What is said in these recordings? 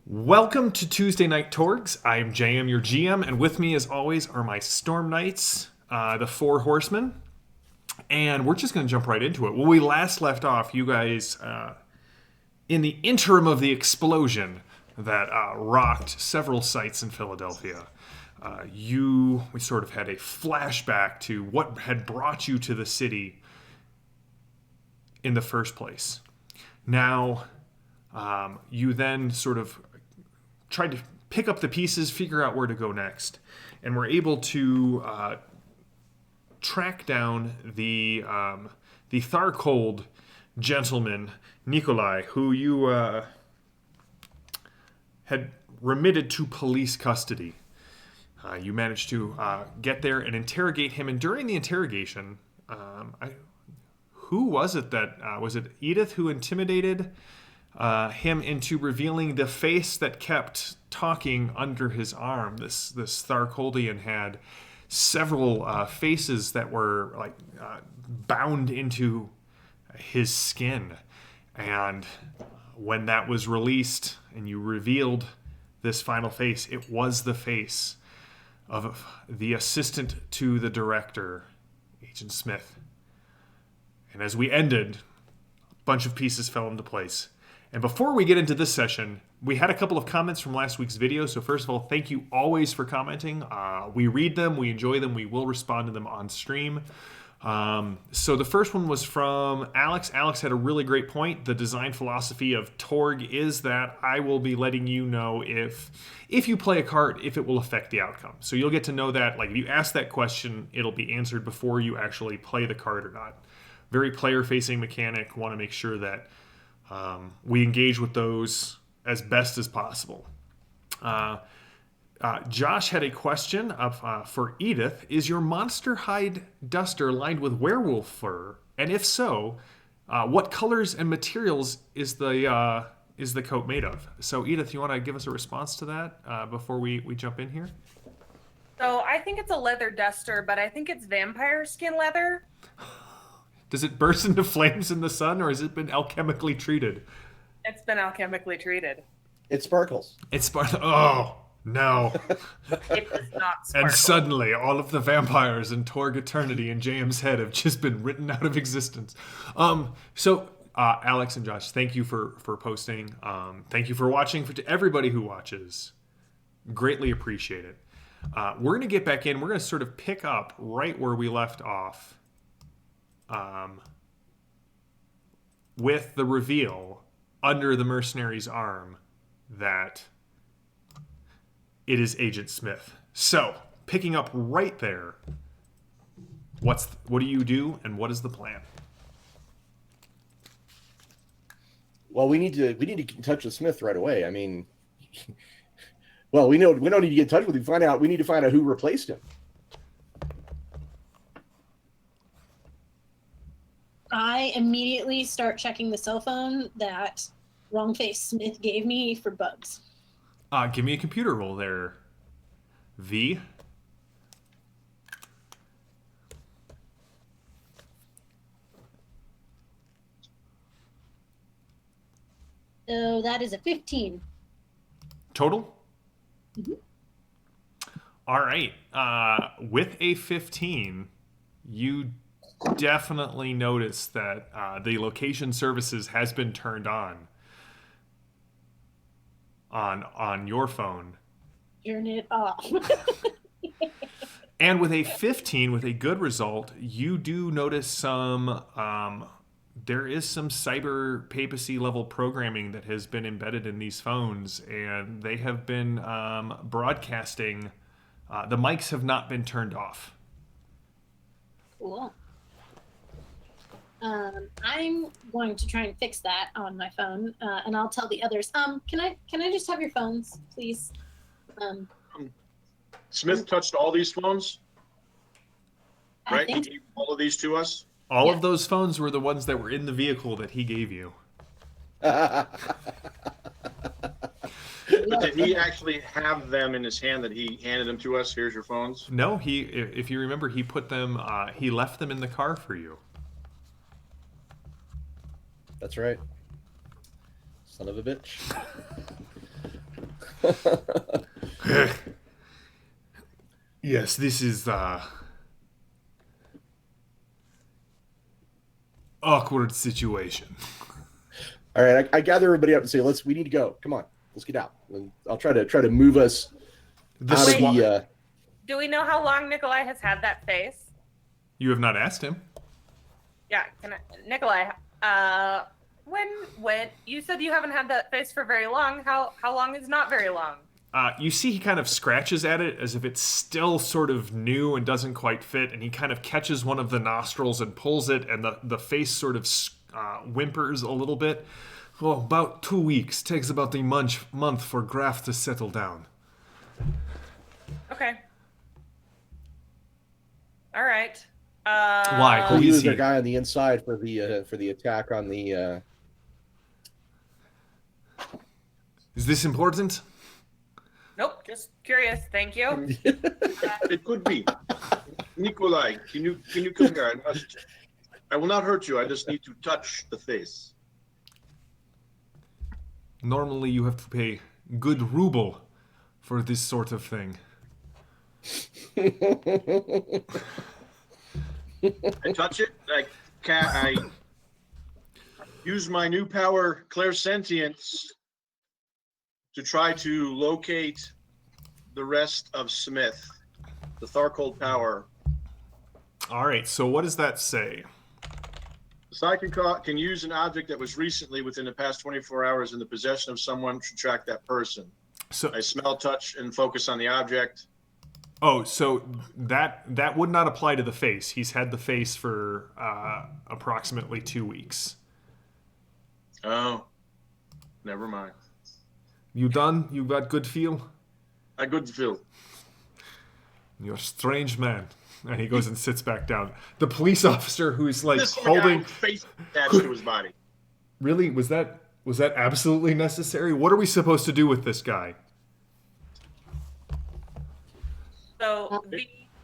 Welcome to Tuesday Night Torgs. I'm JM, your GM, and with me, as always, are my Storm Knights, the Four Horsemen. And we're just going to jump right into it. When we last left off, you guys, in the interim of the explosion that rocked several sites in Philadelphia, we sort of had a flashback to what had brought you to the city in the first place. Now, you then sort of tried to pick up the pieces, figure out where to go next, and were able to track down the Tharcold gentleman, Nikolai, who you had remitted to police custody. You managed to get there and interrogate him, and during the interrogation, who was it that was it Edith who intimidated him into revealing the face that kept talking under his arm? This Tharcoldian had several faces that were bound into his skin, and when that was released and you revealed this final face, it was the face of the assistant to the director, Agent Smith. And as we ended, a bunch of pieces fell into place. And before we get into this session, we had a couple of comments from last week's video. So first of all, thank you always for commenting. We read them, we enjoy them, we will respond to them on stream. So the first one was from Alex. Alex had a really great point. The design philosophy of Torg is that I will be letting you know if you play a card, if it will affect the outcome. So you'll get to know that. Like if you ask that question, it'll be answered before you actually play the card or not. Very player-facing mechanic. Want to make sure that we engage with those as best as possible. Josh had a question for Edith. Is your monster hide duster lined with werewolf fur? And if so, what colors and materials is the coat made of? So Edith, you want to give us a response to that before we jump in here? So I think it's a leather duster, but I think it's vampire skin leather. Does it burst into flames in the sun, or has it been alchemically treated? It's been alchemically treated. It sparkles. Oh, no. It does not sparkle. And suddenly, all of the vampires in Torg Eternity in JM's head have just been written out of existence. So, Alex and Josh, thank you for posting. Thank you for watching. To everybody who watches, greatly appreciate it. We're going to get back in. We're going to sort of pick up right where we left off. With the reveal under the mercenary's arm that it is Agent Smith. So, picking up right there, what do you do and what is the plan? Well, we need to get in touch with Smith right away. I mean, well, we don't need to get in touch with him. We need to find out who replaced him. I immediately start checking the cell phone that Wrongface Smith gave me for bugs. Give me a computer roll there, V. So that is a 15. Total? Mm-hmm. All right. With a 15, you definitely notice that the location services has been turned on your phone. Turn it off. And with a 15, with a good result, you do notice some there is some cyber papacy level programming that has been embedded in these phones, and they have been broadcasting. The mics have not been turned off. Cool. I'm going to try and fix that on my phone, and I'll tell the others. Can I just have your phones, please? Smith touched all these phones, right? He think gave all of these to us. All of those phones were the ones that were in the vehicle that he gave you. But did he actually have them in his hand that he handed them to us? Here's your phones. No, if you remember, he put them. He left them in the car for you. That's right. Son of a bitch. Yes, this is awkward situation. All right, I gather everybody up and say, we need to go. Come on, let's get out. And I'll try to move us The out of swa- the. Do we know how long Nikolai has had that face? You have not asked him. Yeah, Nikolai, when you said you haven't had that face for very long, how long is not very long? You see he kind of scratches at it as if it's still sort of new and doesn't quite fit, and he kind of catches one of the nostrils and pulls it, and the face sort of whimpers a little bit. Oh, about 2 weeks. Takes about a month for graft to settle down. Okay. All right. Why? Who He is was he? the guy on the inside for the attack on the. Is this important? Nope, just curious. Thank you. It could be. Nikolai, can you come here? I will not hurt you. I just need to touch the face. Normally you have to pay good ruble for this sort of thing. I touch it. I use my new power, clairsentience, to try to locate the rest of Smith, the Tharcold power. All right, so what does that say? The psychic can use an object that was recently within the past 24 hours in the possession of someone to track that person. So I smell, touch, and focus on the object. Oh, so that would not apply to the face. He's had the face for approximately 2 weeks. Oh, never mind. You done? You got good feel? I good feel. You're a strange man. And he goes and sits back down. The police officer who's like This holding guy face attached to his body. Really? Was that absolutely necessary? What are we supposed to do with this guy? So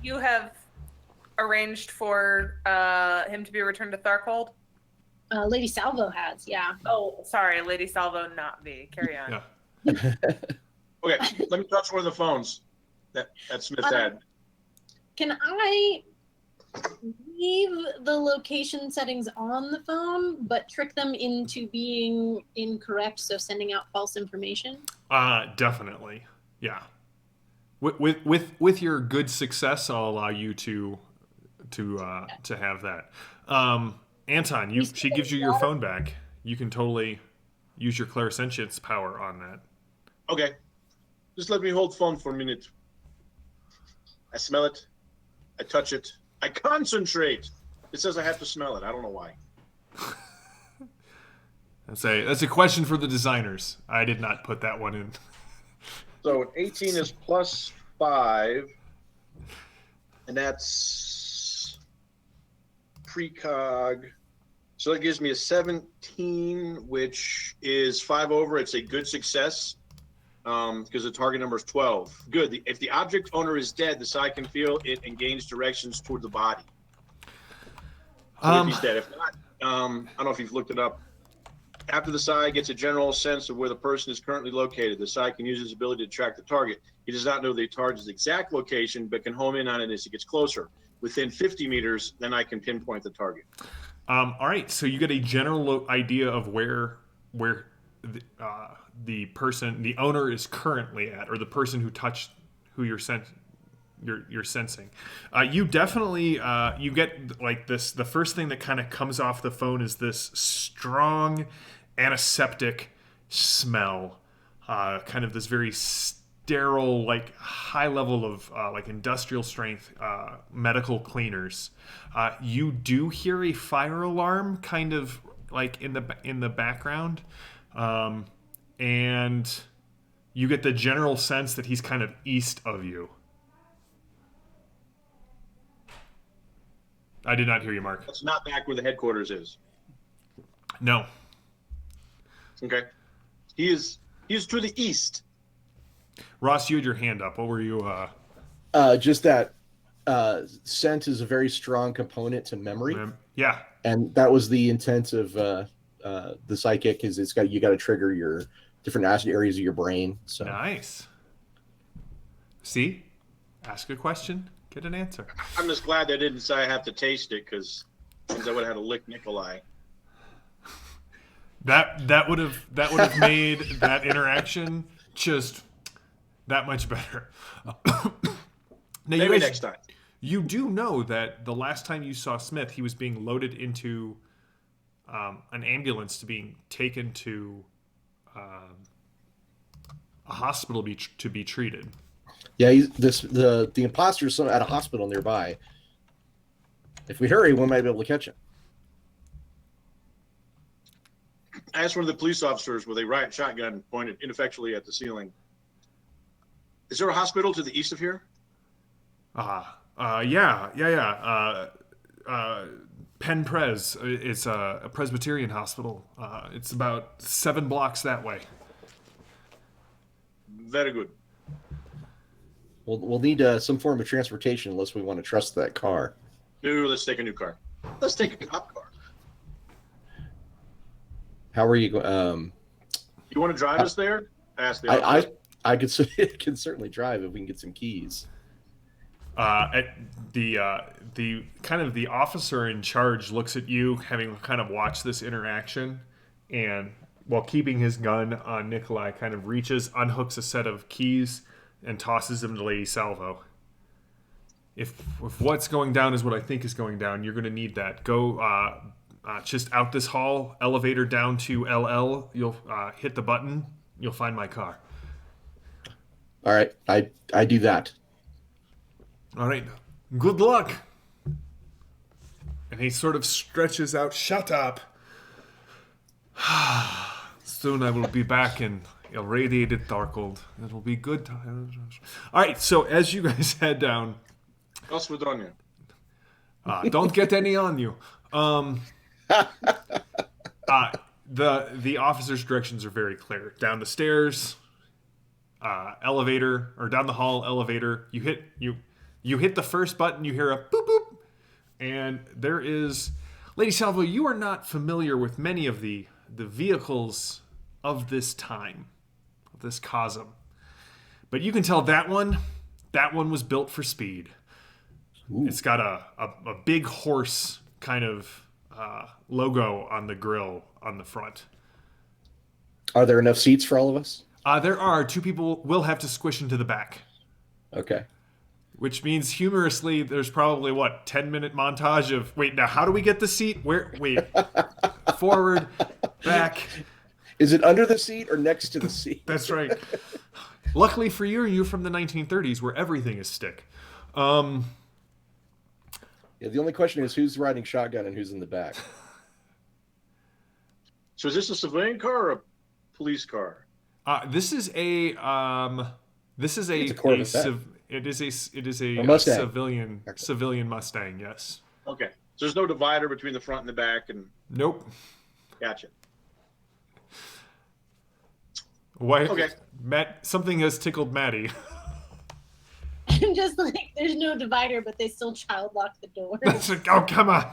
you have arranged for him to be returned to Tharcold? Lady Salvo has, yeah. Oh, sorry, Lady Salvo, not V. Carry on. Yeah. Okay, let me touch one of the phones that Smith had. Can I leave the location settings on the phone, but trick them into being incorrect, so sending out false information? Definitely. Yeah. With your good success, I'll allow you to have that. Anton, she gives you your phone back. You can totally use your clairsentience power on that. Okay, just let me hold phone for a minute. I smell it. I touch it. I concentrate. It says I have to smell it. I don't know why. That's a question for the designers. I did not put that one in. So an 18 is plus 5, and that's precog. So that gives me a 17, which is 5 over. It's a good success because the target number is 12. Good. If the object owner is dead, the psi can feel it and gains directions toward the body. So if he's dead. If not, I don't know if you've looked it up. After the psi gets a general sense of where the person is currently located, the psi can use his ability to track the target. He does not know the target's exact location, but can home in on it as it gets closer. Within 50 meters, then I can pinpoint the target. All right, so you get a general idea of where the person, the owner, is currently at, or the person who you're sensing. You definitely you get like this. The first thing that kind of comes off the phone is this strong antiseptic smell, kind of this very sterile, like high level of like industrial strength medical cleaners. You do hear a fire alarm kind of like in the background, and you get the general sense that he's kind of east of you. I did not hear you, Mark. That's not back where the headquarters is. No. Okay. He is to the east. Ross, you had your hand up. What were you? Just that scent is a very strong component to memory, Yeah. and that was the intent of the psychic. Is you got to trigger your different acid areas of your brain. So Nice. See? Ask a question, get an answer. I'm just glad they didn't say I have to taste it, because I would have had to lick Nikolai. That would have made that interaction just that much better. Now, Maybe next time. You do know that the last time you saw Smith, he was being loaded into an ambulance to being taken to a hospital to be treated. yeah, the imposter's at a hospital nearby. If we hurry, we might be able to catch him. I asked one of the police officers with a riot shotgun pointed ineffectually at the ceiling. Is there a hospital to the east of here? Yeah. Penn Pres. It's a Presbyterian hospital. It's about 7 blocks that way. Very good. We'll need some form of transportation unless we want to trust that car. No, let's take a new car. Let's take a cop car. How are you going? You want to drive us there? Ask the officer. I could can certainly drive if we can get some keys. The kind of the officer in charge looks at you, having kind of watched this interaction, and while keeping his gun on Nikolai, kind of reaches, unhooks a set of keys, and tosses them to Lady Salvo. If what's going down is what I think is going down, you're going to need that. Go just out this hall, elevator down to LL. You'll hit the button. You'll find my car. All right, I do that. All right. Good luck. And he sort of stretches out. Shut up. Soon I will be back in irradiated Darkhold. It'll be good times. All right. So as you guys head down, Osvadonia. don't get any on you. The officer's directions are very clear. Down the stairs, elevator, or down the hall, elevator. You hit the first button, you hear a boop boop, and there is... Lady Salvo, you are not familiar with many of the vehicles of this time, of this cosm. But you can tell that one was built for speed. Ooh. It's got a big horse kind of logo on the grill on the front. Are there enough seats for all of us? There are. 2 people will have to squish into the back. Okay. Which means, humorously, there's probably, 10-minute montage of, wait, now how do we get the seat? Forward, back. Is it under the seat or next to the seat? That's right. Luckily for you, you're from the 1930s where everything is stick. Yeah, the only question is who's riding shotgun and who's in the back. So is this a civilian car or a police car? This is a civilian Mustang, yes. Okay. So there's no divider between the front and the back, and nope. Gotcha. Why? Okay. Matt, something has tickled Maddie. I'm just like, there's no divider, but they still child lock the door. It's like, oh, come on.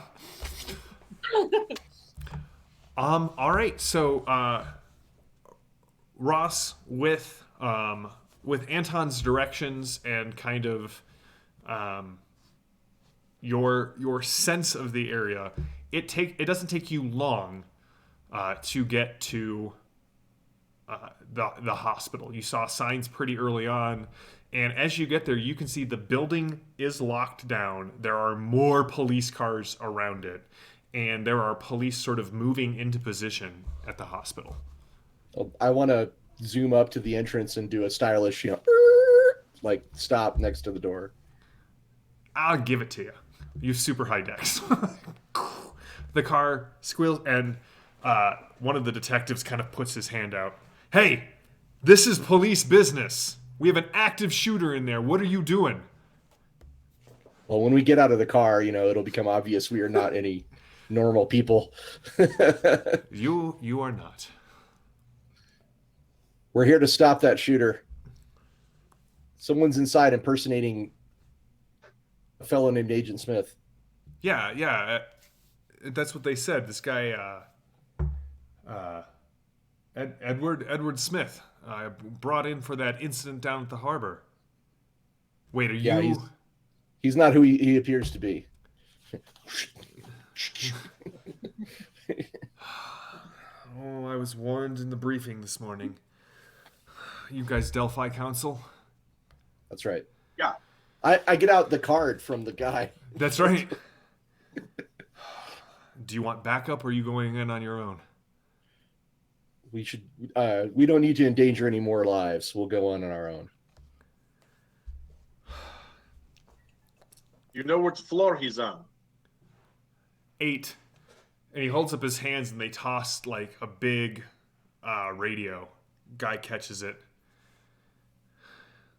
All right. So, Ross, with Anton's directions and kind of your sense of the area, it doesn't take you long to get to the hospital. You saw signs pretty early on, and as you get there, you can see the building is locked down. There are more police cars around it, and there are police sort of moving into position at the hospital. I want to zoom up to the entrance and do a stylish, like stop next to the door. I'll give it to you. You have super high decks. The car squeals, and one of the detectives kind of puts his hand out. Hey, this is police business. We have an active shooter in there. What are you doing? Well, when we get out of the car, it'll become obvious we are not any normal people. You are not. We're here to stop that shooter. Someone's inside impersonating a fellow named Agent Smith. Yeah. That's what they said. This guy, Edward Smith, brought in for that incident down at the harbor. Wait, are Yeah, you? he's not who he appears to be. Oh, I was warned in the briefing this morning. You guys, Delphi Council? That's right. Yeah. I get out the card from the guy. That's right. Do you want backup, or are you going in on your own? We should. We don't need to endanger any more lives. We'll go on our own. You know which floor he's on. 8. And he holds up his hands, and they toss like a big radio. Guy catches it.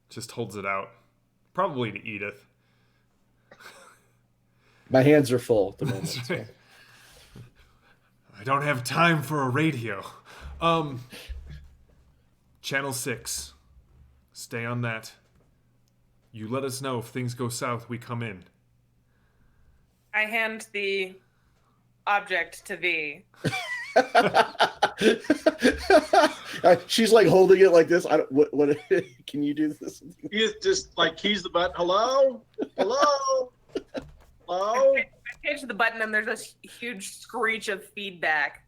Just holds it out. Probably to Edith. My hands are full at the moment. That's so. right. I don't have time for a radio. Channel 6. Stay on that. You let us know if things go south, we come in. I hand the object to V. She's like holding it like this. I don't. What can you do this? He's just like keys the button. Hello? Hello? Hello? I pinch the button and there's this huge screech of feedback.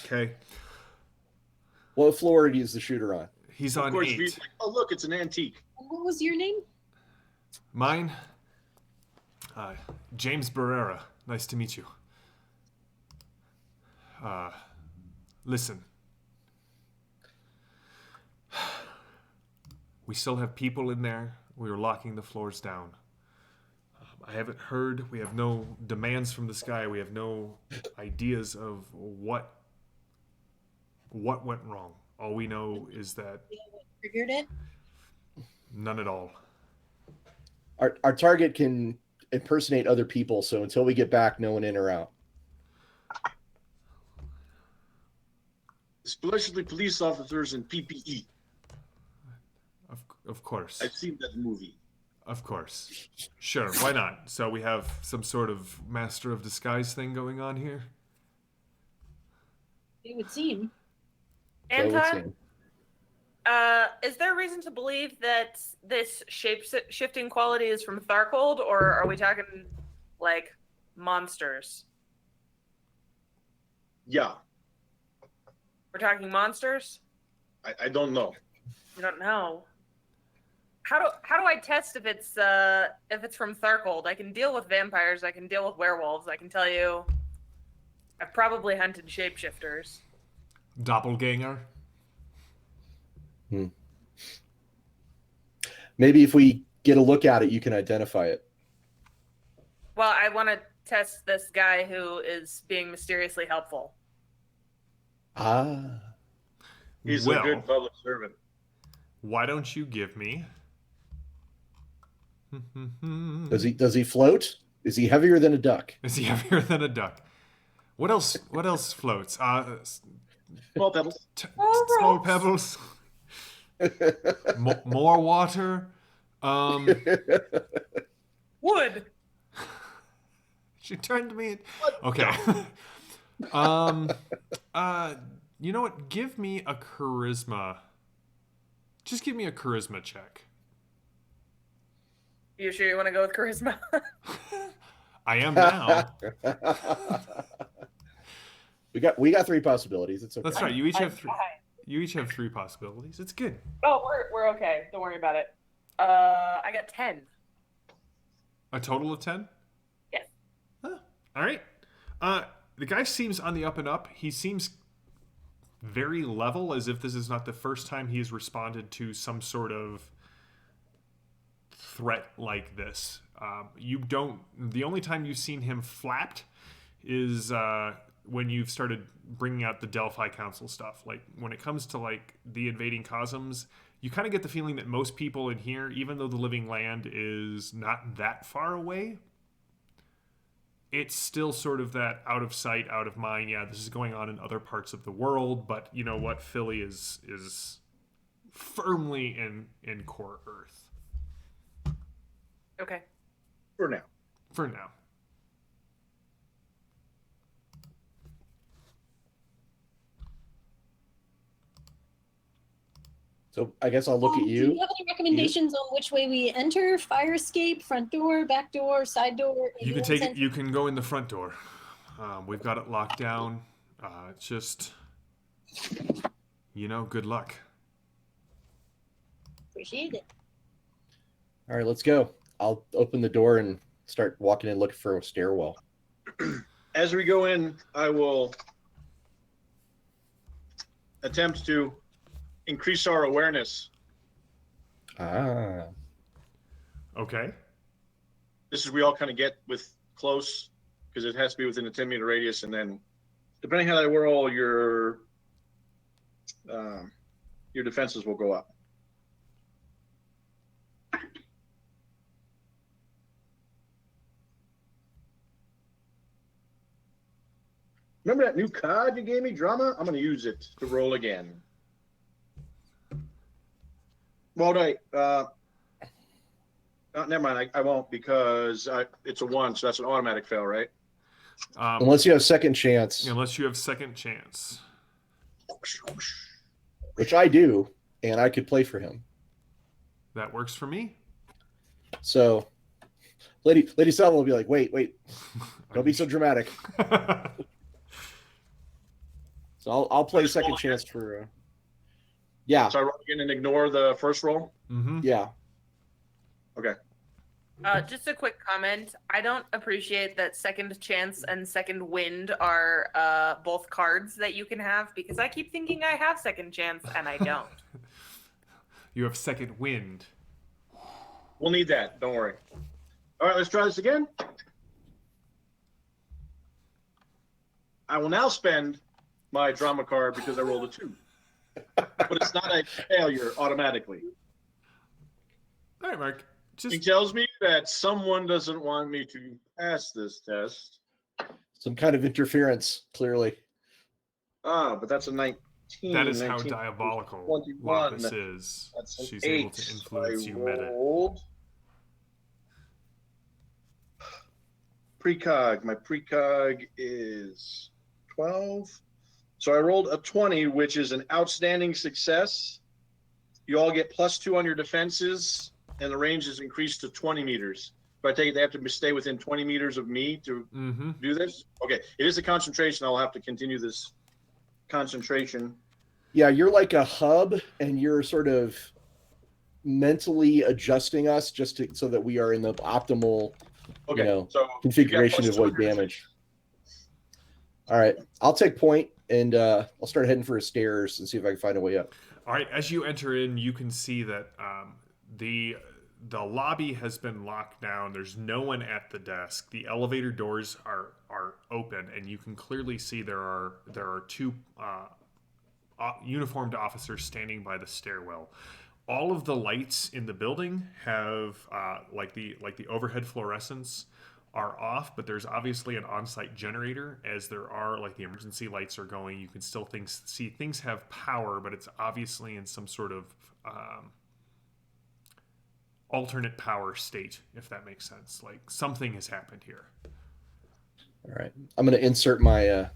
Okay. What floor is the shooter on? He's Of on course, 8. V's like, oh, look, it's an antique. What was your name? Mine? James Barrera. Nice to meet you. Listen. We still have people in there. We are locking the floors down. I haven't heard. We have no demands from the sky. We have no ideas of what went wrong. All we know is that What triggered it? none at all. Our target can impersonate other people, so until we get back, no one in or out. Especially police officers in PPE. Of course. I've seen that movie. Of course. Sure, why not? So we have some sort of master of disguise thing going on here? It would seem. So let's Anton, is there a reason to believe that this shape-shifting quality is from Tharkold, or are we talking, like, monsters? Yeah. We're talking monsters? I don't know. I don't know. How do I test if it's from Tharkold? I can deal with vampires. I can deal with werewolves. I can tell you, I've probably hunted shapeshifters. Doppelganger? Maybe if we get a look at it, you can identify it. Well, I want to test this guy who is being mysteriously helpful. Ah. He's Well, a good public servant. why don't you give me... Does he float? Is he heavier than a duck? Is he heavier than a duck? What else floats? Small pebbles. Small pebbles. More water. Wood. She turned to me. Okay. You know what? Give me a charisma. Just give me a charisma check. You sure you want to go with charisma? I am now. we got 3 possibilities. It's okay. That's right. You each have 3. You each have 3 possibilities. It's good. Oh, we're okay. Don't worry about it. I got 10. A total of 10? Yes. Huh. All right. The guy seems on the up and up. He seems very level, as if this is not the first time he has responded to some sort of threat like this. The only time you've seen him flapped is when you've started bringing out the Delphi Council stuff. Like, when it comes to, like, the invading cosms, you kind of get the feeling that most people in here, even though the living land is not that far away, it's still sort of that out of sight, out of mind. Yeah, this is going on in other parts of the world, but you know what? Philly is firmly in core Earth. Okay. For now. For now. So I guess I'll look at Do you. you have any recommendations on which way we enter? Fire escape, front door, back door, side door? You can take it. You can go in the front door. We've got it locked down. It's just, good luck. Appreciate it. All right, let's go. I'll open the door and start walking in looking for a stairwell. As we go in, I will attempt to increase our awareness. Ah. Okay. This is we all kind of get with close because it has to be within a 10-meter radius, and then depending how they roll, your defenses will go up. Remember that new card you gave me, Drama? I'm going to use it to roll again. Well, wait. Never mind. I won't because it's a 1, so that's an automatic fail, right? Unless you have second chance, Unless you have second chance. which I do, and I could play for him. That works for me. So, Lady Salva will be like, wait, don't be so dramatic. So I'll play second chance for. Yeah. So I roll again and ignore the first roll? Mm-hmm. Yeah. Okay. Just a quick comment. I don't appreciate that second chance and second wind are both cards that you can have because I keep thinking I have second chance and I don't. You have second wind. We'll need that. Don't worry. All right, let's try this again. I will now spend my drama card because I rolled a 2. But it's not a failure automatically. All right, Mark. He tells me that someone doesn't want me to pass this test. Some kind of interference, clearly. But that's a 19. That is how 19, diabolical 21. Lapis is. That's an She's 8. able to influence you meta. rolled precog. My precog is 12. So I rolled a 20, which is an outstanding success. You all get +2 on your defenses, and the range is increased to 20 meters. But I take it they have to stay within 20 meters of me to do this? Okay. It is a concentration. I'll have to continue this concentration. Yeah, you're like a hub, and you're sort of mentally adjusting us so that we are in the optimal Okay. So configuration to you got avoid +2 on your damage. All right. I'll take point, and I'll start heading for the stairs and see if I can find a way up. All right, as you enter in, you can see that the lobby has been locked down. There's no one at the desk. The elevator doors are open, and you can clearly see there are 2 uniformed officers standing by the stairwell. All of the lights in the building have like the overhead fluorescents are off, but there's obviously an on-site generator, as there are like the emergency lights are going. You can still see things have power, but it's obviously in some sort of alternate power state, if that makes sense. Like something has happened here. All right. I'm going to insert my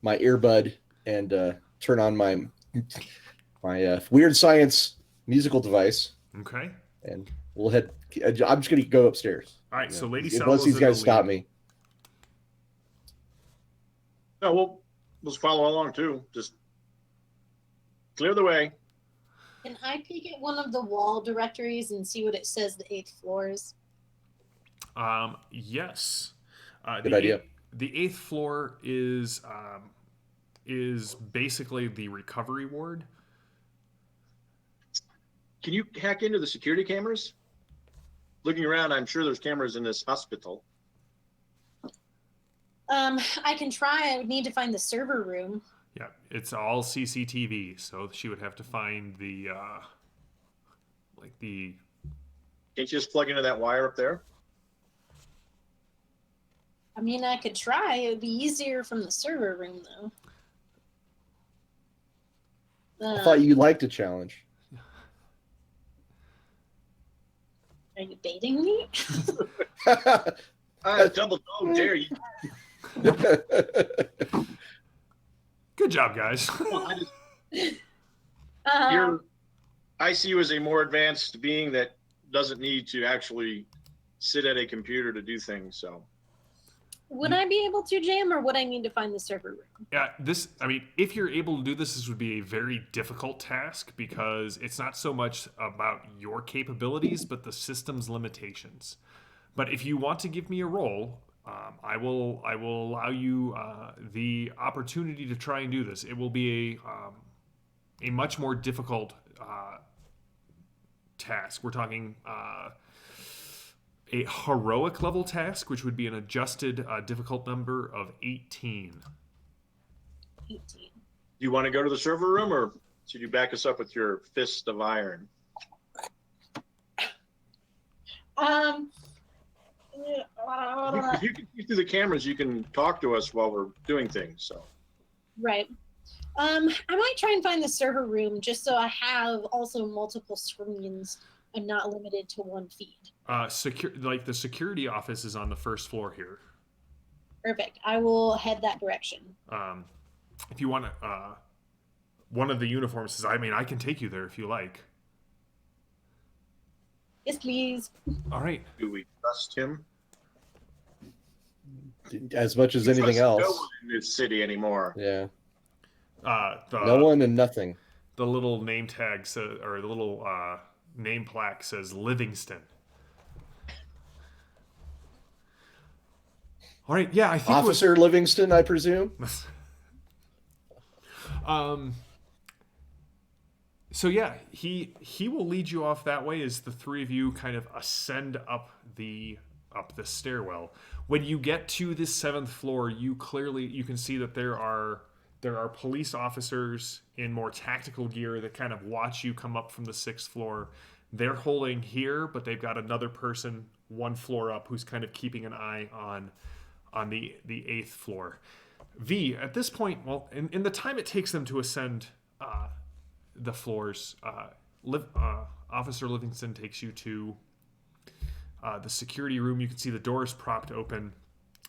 my earbud and turn on my weird science musical device, Okay. and we'll head. I'm just going to go upstairs. All right. So Lady Unless Salvo's these in the guys stop lead. me. No, we'll just follow along too. Just clear the way. Can I peek at one of the wall directories and see what it says the 8th floor is? Yes. Good idea. The 8th floor is basically the recovery ward. Can you hack into the security cameras? Looking around, I'm sure there's cameras in this hospital. I can try. I would need to find the server room. Yeah, it's all CCTV, so she would have to find the Can't you just plug into that wire up there? I mean, I could try. It would be easier from the server room, though. I thought you liked a challenge. Are you baiting me? Double dare you. Good job, guys. You're I see you as a more advanced being that doesn't need to actually sit at a computer to do things. So, Would I be able to, Jam, or would I need to find the server room? Yeah, if you're able to do this, this would be a very difficult task because it's not so much about your capabilities, but the system's limitations. But if you want to give me a roll, I will allow you the opportunity to try and do this. It will be a much more difficult task. We're talking a heroic level task, which would be an adjusted difficult number of 18. 18. do you want to go to the server room, or should you back us up with your fist of iron? If you can see through the cameras, you can talk to us while we're doing things. So, Right. I might try and find the server room just so I have also multiple screens and not limited to one feed. The security office is on the first floor here. Perfect. I will head that direction. If you want to, one of the uniforms says, I can take you there if you like. Yes, please. All right. do we trust him? As much as We anything trust else. No one in this city anymore. Yeah. The, No one and nothing. The little name tag says, or the little name plaque says Livingston. All right. Yeah, I think Officer Livingston, I presume. So yeah, he will lead you off that way as the three of you kind of ascend up the stairwell. When you get to this 7th floor, you can see that there are police officers in more tactical gear that kind of watch you come up from the 6th floor. They're holding here, but they've got another person 1 floor up who's kind of keeping an eye on the 8th floor. V, at this point, well, in the time it takes them to ascend the floors, Officer Livingston takes you to the security room. You can see the doors propped open.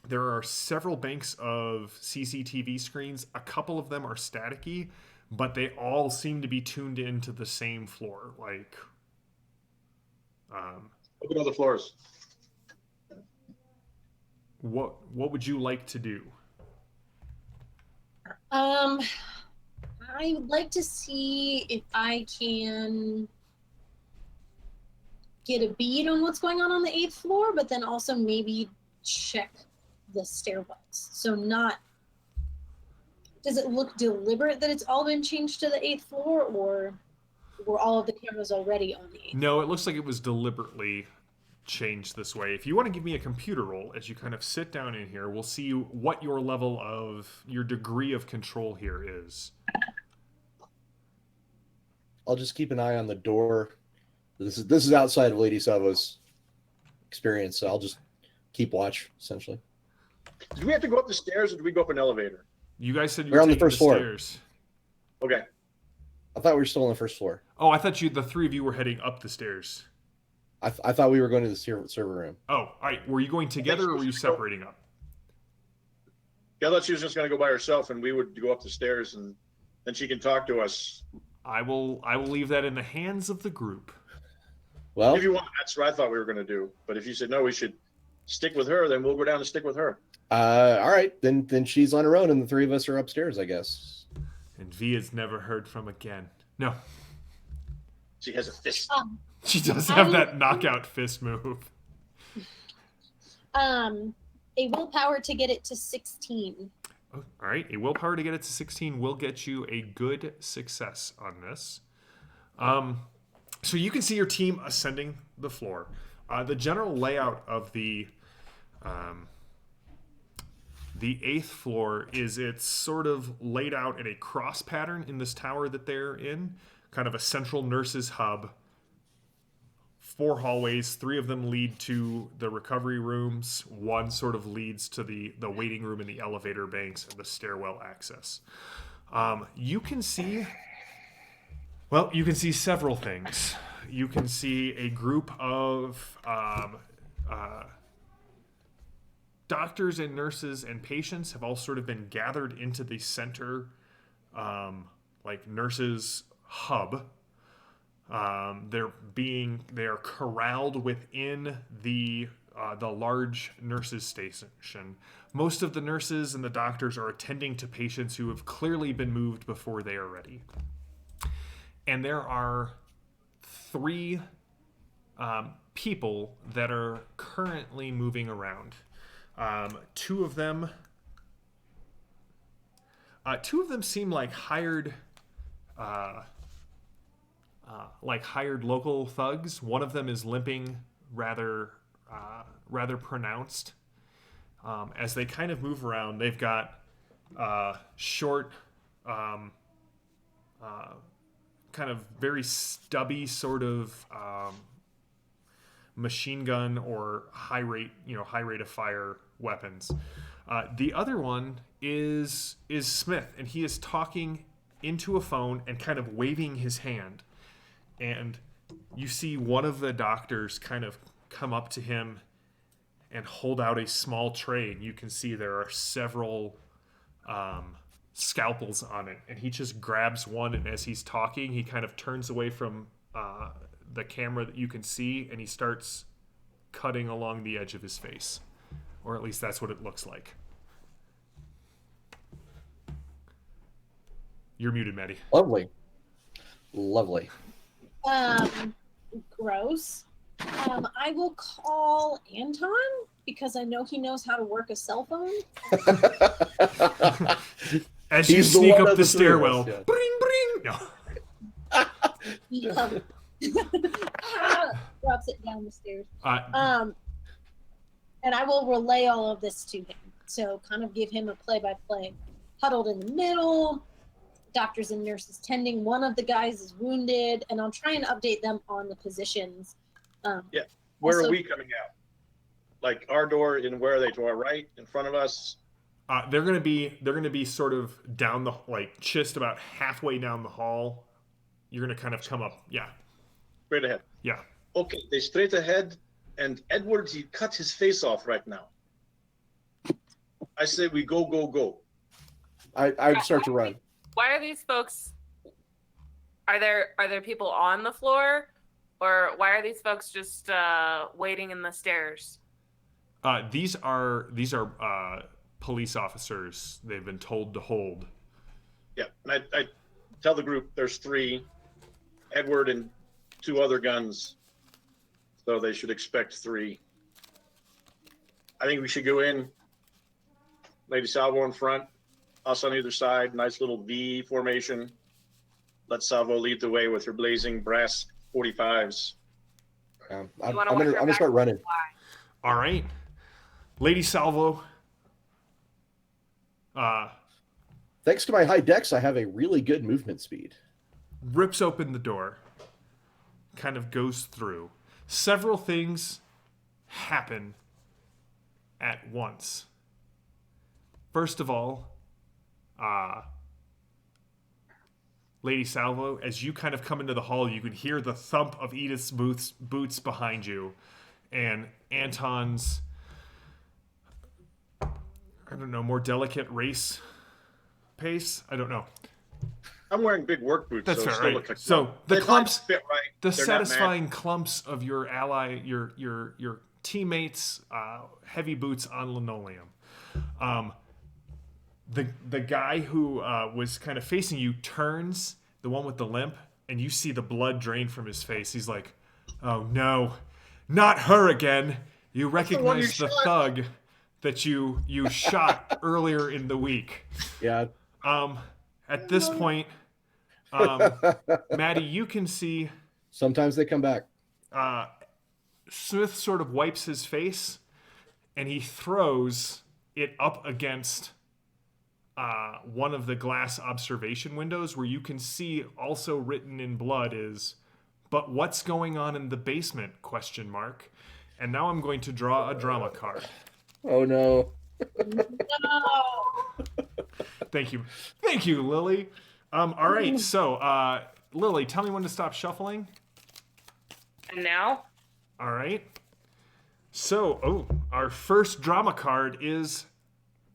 There are several banks of CCTV screens. A couple of them are staticky, but they all seem to be tuned into the same floor. Like, Look at all the floors. what would you like to do? I would like to see if I can get a bead on what's going on the 8th floor, but then also maybe check the stairwells. So does it look deliberate that it's all been changed to the 8th floor, or were all of the cameras already on the 8th? No, it looks like it was deliberately changed this way. If you want to give me a computer roll as you kind of sit down in here, we'll see what your level of your degree of control here is. I'll just keep an eye on the door. This is outside of Lady Savo's experience, so I'll just keep watch, essentially. Did we have to go up the stairs, or did we go up an elevator? You guys said you We're were on the taking first floor. stairs. Okay. I thought we were still on the first floor. Oh, I thought the three of you were heading up the stairs. I thought we were going to the server room. Oh, all right. Were you going together or were you separating up? Yeah, I thought she was just going to go by herself, and we would go up the stairs, and then she can talk to us. I will leave that in the hands of the group. Well, If you want, that's what I thought we were going to do. But if you said no, we should stick with her, then we'll go down and stick with her. all right, then she's on her own, and the three of us are upstairs, I guess. And V is never heard from again. No, She has a fist. she does have that knockout fist move. A willpower to get it to 16. Oh, all right, a willpower to get it to 16 will get you a good success on this. So you can see your team ascending the floor. The general layout of the 8th floor is it's sort of laid out in a cross pattern in this tower that they're in, kind of a central nurse's hub. 4 hallways, 3 of them lead to the recovery rooms. 1 sort of leads to the waiting room and the elevator banks and the stairwell access. You can see several things. You can see a group of doctors and nurses and patients have all sort of been gathered into the center, nurses' hub. They are corralled within the large nurses' station. Most of the nurses and the doctors are attending to patients who have clearly been moved before they are ready. And there are 3 people that are currently moving around. Two of them seem like hired local thugs. One of them is limping rather pronounced. As they kind of move around, they've got short, kind of very stubby sort of machine gun or high rate of fire weapons. The other one is Smith, and he is talking into a phone and kind of waving his hand. And you see one of the doctors kind of come up to him and hold out a small tray, and you can see there are several scalpels on it. And he just grabs one, and as he's talking, he kind of turns away from the camera that you can see, and he starts cutting along the edge of his face. Or at least that's what it looks like. You're muted, Maddie. Lovely. Gross. I will call Anton because I know he knows how to work a cell phone. As you sneak up the stairwell, yeah. bring. No. He drops it down the stairs. And I will relay all of this to him. So kind of give him a play-by-play. Huddled in the middle, doctors and nurses tending. One of the guys is wounded, and I'll try and update them on the positions. Where also, are we coming out? Like our door, and where are they? To our right, in front of us? They're gonna be sort of down the, like, just about halfway down the hall. You're gonna kind of come up, yeah. Straight ahead. Yeah. Okay, they straight ahead, and Edwards, he cut his face off right now. I say we go. I'd start to run. Why are these folks? Are there people on the floor, or why are these folks just waiting in the stairs? These are police officers. They've been told to hold. Yeah, and I tell the group there's 3, Edward and 2 other guns, so they should expect 3. I think we should go in. Lady Salvo in front, us on either side, nice little V formation. Let Salvo lead the way with her blazing brass 45s. I'm gonna start running. All right, Lady Salvo. Thanks to my high dex, I have a really good movement speed. Rips open the door, kind of goes through. Several things happen at once. First of all, Lady Salvo, as you kind of come into the hall, you can hear the thump of Edith's boots behind you, and Anton's, more delicate race pace. I don't know. I'm wearing big work boots. That's so it fair, still right? look like So the they clumps, fit right. the They're not satisfying clumps of your ally, your teammates' heavy boots on linoleum. The guy who was kind of facing you turns, the one with the limp, and you see the blood drain from his face. He's like, "Oh no, not her again! You recognize the thug that you shot earlier in the week." Yeah. At this point, Maddie, you can see Sometimes they come back. Smith sort of wipes his face, and he throws it up against one of the glass observation windows, where you can see also written in blood is, "But what's going on in the basement?" ? And now I'm going to draw a drama card. Oh no. no. Thank you, Lily. All right, so Lily, tell me when to stop shuffling. And now? All right. So, our first drama card is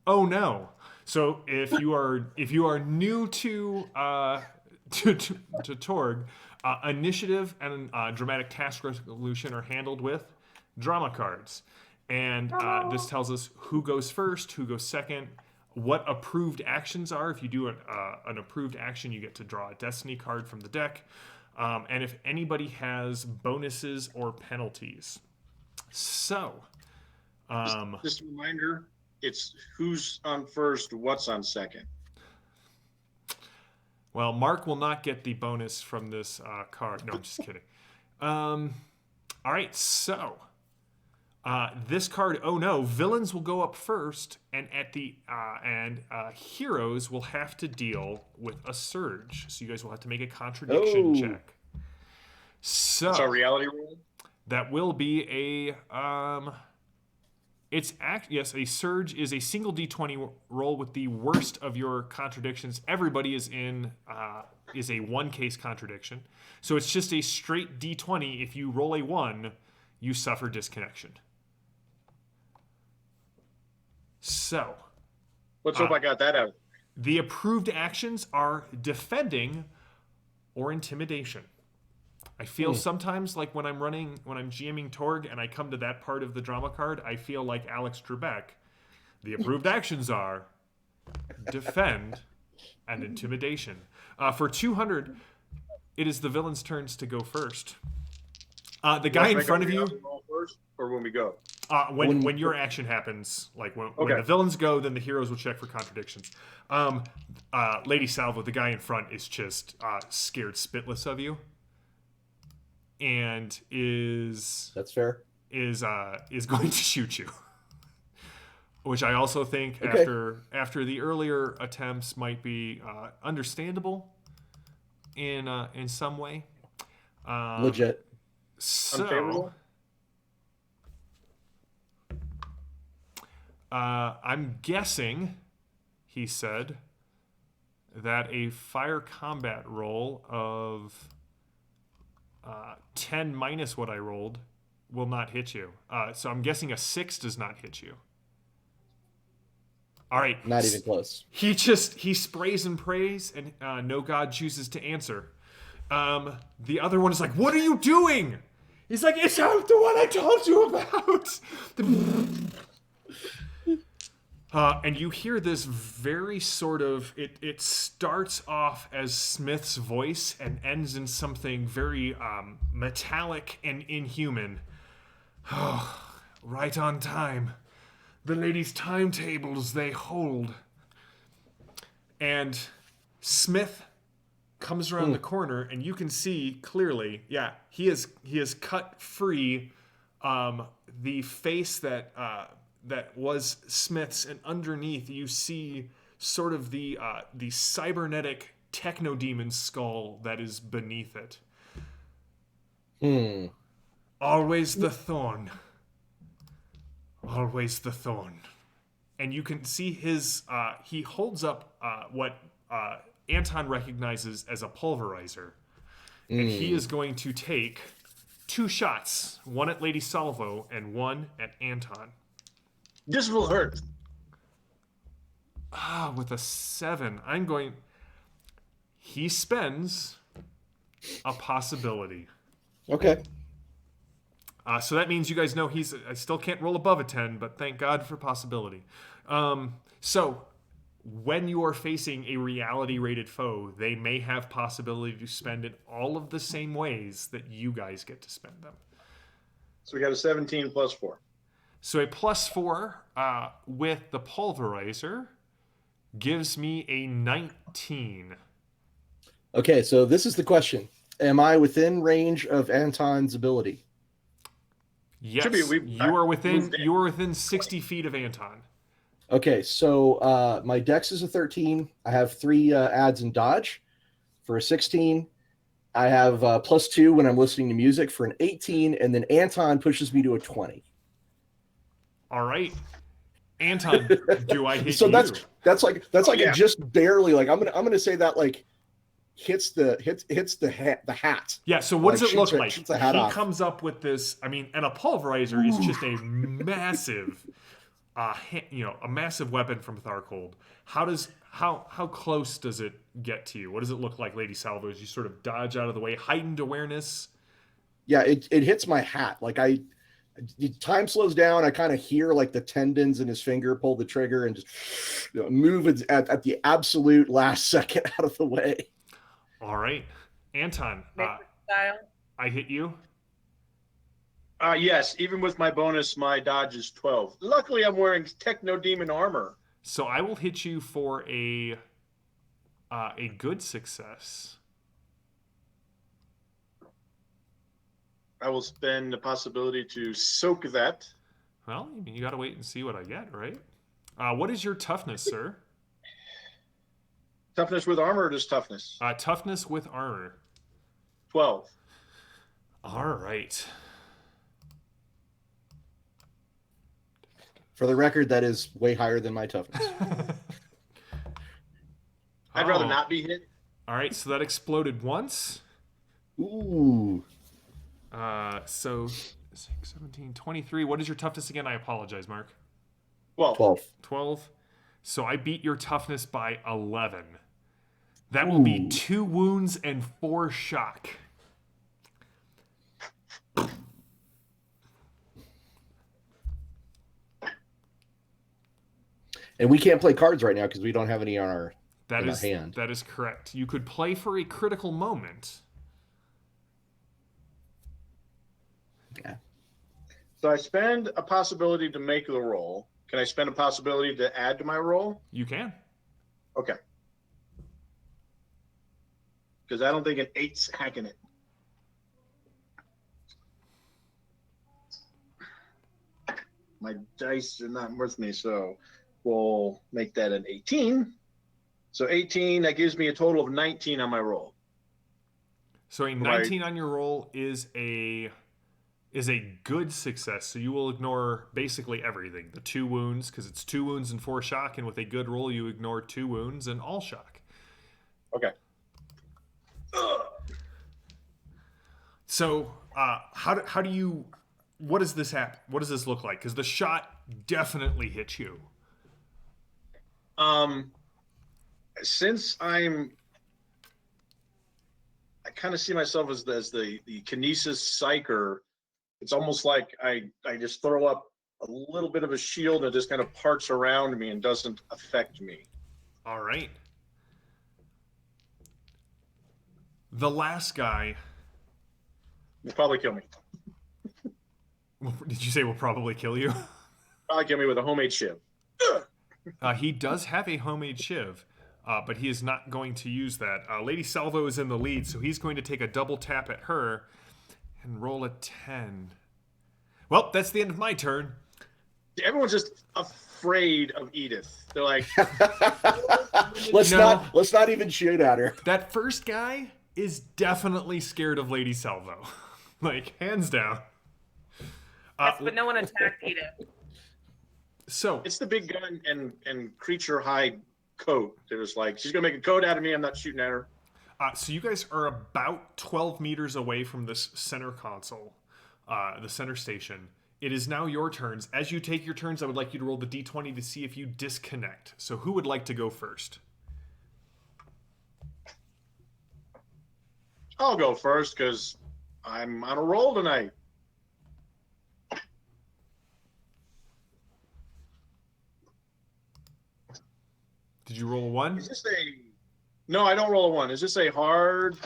"Oh no." So if you are new to to Torg. Initiative and dramatic task resolution are handled with drama cards. And this tells us who goes first, who goes second, what approved actions are. If you do an approved action, you get to draw a destiny card from the deck. And if anybody has bonuses or penalties. So, just a reminder, it's who's on first, what's on second. Well, Mark will not get the bonus from this card. No, I'm just kidding. All right, so this card. Oh no, villains will go up first, and at the heroes will have to deal with a surge. So you guys will have to make a contradiction check. So that's our reality roll. That will be a yes, a surge is a single d20 roll with the worst of your contradictions. Everybody is in is a one case contradiction. So it's just a straight d20. If you roll a 1, you suffer disconnection. So let's hope I got that out. The approved actions are defending or intimidation. I feel sometimes like when I'm GMing Torg and I come to that part of the drama card, I feel like Alex Trebek. The approved actions are defend and intimidation. For 200, it is the villain's turns to go first. The guy in front of you. First, or when we go? When your action happens, like when the villains go, then the heroes will check for contradictions. Lady Salvo, the guy in front, is just scared spitless of you. And that's fair. Is going to shoot you, which I also think after the earlier attempts might be understandable in some way. Legit. So I'm guessing, he said, that a fire combat roll of 10 minus what I rolled will not hit you. So I'm guessing a 6 does not hit you. All right. Not even close. He sprays and prays, and no god chooses to answer. The other one is like, "What are you doing?" He's like, "It's out the one I told you about." And you hear this very sort of, it starts off as Smith's voice and ends in something very metallic and inhuman. Oh, right on time. The lady's timetables they hold. And Smith comes around the corner, and you can see clearly, he has cut free the face that was Smith's, and underneath you see sort of the cybernetic techno-demon skull that is beneath it. Always the thorn. Always the thorn. And you can see he holds up what Anton recognizes as a pulverizer. And he is going to take 2 shots, one at Lady Salvo and one at Anton. This will hurt. With a 7, he spends a possibility. Okay. So that means you guys know I still can't roll above a 10, but thank God for possibility. So when you are facing a reality-rated foe, they may have possibility to spend it all of the same ways that you guys get to spend them. So we got a 17 plus 4. So a plus 4 with the pulverizer gives me a 19. Okay, so this is the question. Am I within range of Anton's ability? Yes, you are within 60 feet of Anton. Okay, so my dex is a 13. I have 3 adds in dodge for a 16. I have +2 when I'm listening to music for an 18, and then Anton pushes me to a 20. All right, Anton, do I hit so you? that's like it just barely, like I'm gonna say that like hits the hat. Yeah. So what does it look like? He comes up with this. I mean, and a pulverizer is just a massive a massive weapon from Tharkold. How close does it get to you? What does it look like, Lady Salvo, as you sort of dodge out of the way? Heightened awareness? Yeah, it hits my hat. Like time slows down. I kind of hear like the tendons in his finger pull the trigger and just move it at the absolute last second out of the way. All right. Anton, Style. I hit you. Yes, even with my bonus, my dodge is 12. Luckily, I'm wearing Techno Demon armor. So I will hit you for a good success. I will spend the possibility to soak that. Well, you got to wait and see what I get, right? What is your toughness, sir? Toughness with armor or just toughness? Toughness with armor. 12. All right. For the record, that is way higher than my toughness. I'd rather not be hit. All right, so that exploded once. Ooh. So 6, 17, 23. What is your toughness again? I apologize, Mark. 12. 12. So I beat your toughness by 11. That will be 2 wounds and 4 shock. And we can't play cards right now because we don't have any on our hand. That is correct. You could play for a critical moment. Yeah. So I spend a possibility to make the roll. Can I spend a possibility to add to my roll? You can. Okay. Because I don't think an 8's hacking it. My dice are not worth me, so we'll make that an 18. So 18, that gives me a total of 19 on my roll. So a 19 on your roll is a good success. So you will ignore basically everything. The 2 wounds, because it's 2 wounds and 4 shock, and with a good roll, you ignore 2 wounds and all shock. Okay. So how do you? What does this happen? What does this look like? Because the shot definitely hit you. Since I kind of see myself as the kinesis psyker, it's almost like I just throw up a little bit of a shield that just kind of parts around me and doesn't affect me. All right. The last guy. Will probably kill me. Did you say will probably kill you? Probably kill me with a homemade shiv. He does have a homemade shiv, but he is not going to use that. Lady Salvo is in the lead, so he's going to take a double tap at her and roll a 10. Well, that's the end of my turn. Everyone's just afraid of Edith. They're like, let's not even shoot at her. That first guy is definitely scared of Lady Salvo. Like, hands down. Yes, but no one attacked Edith. So it's the big gun and creature hide coat. They're just like, she's gonna make a coat out of me. I'm not shooting at her. So you guys are about 12 meters away from this center console, the center station. It is now your turns. As you take your turns, I would like you to roll the d20 to see if you disconnect. So who would like to go first? I'll go first because I'm on a roll tonight. Did you roll a 1? Is this No, I don't roll a 1. Is this a hard?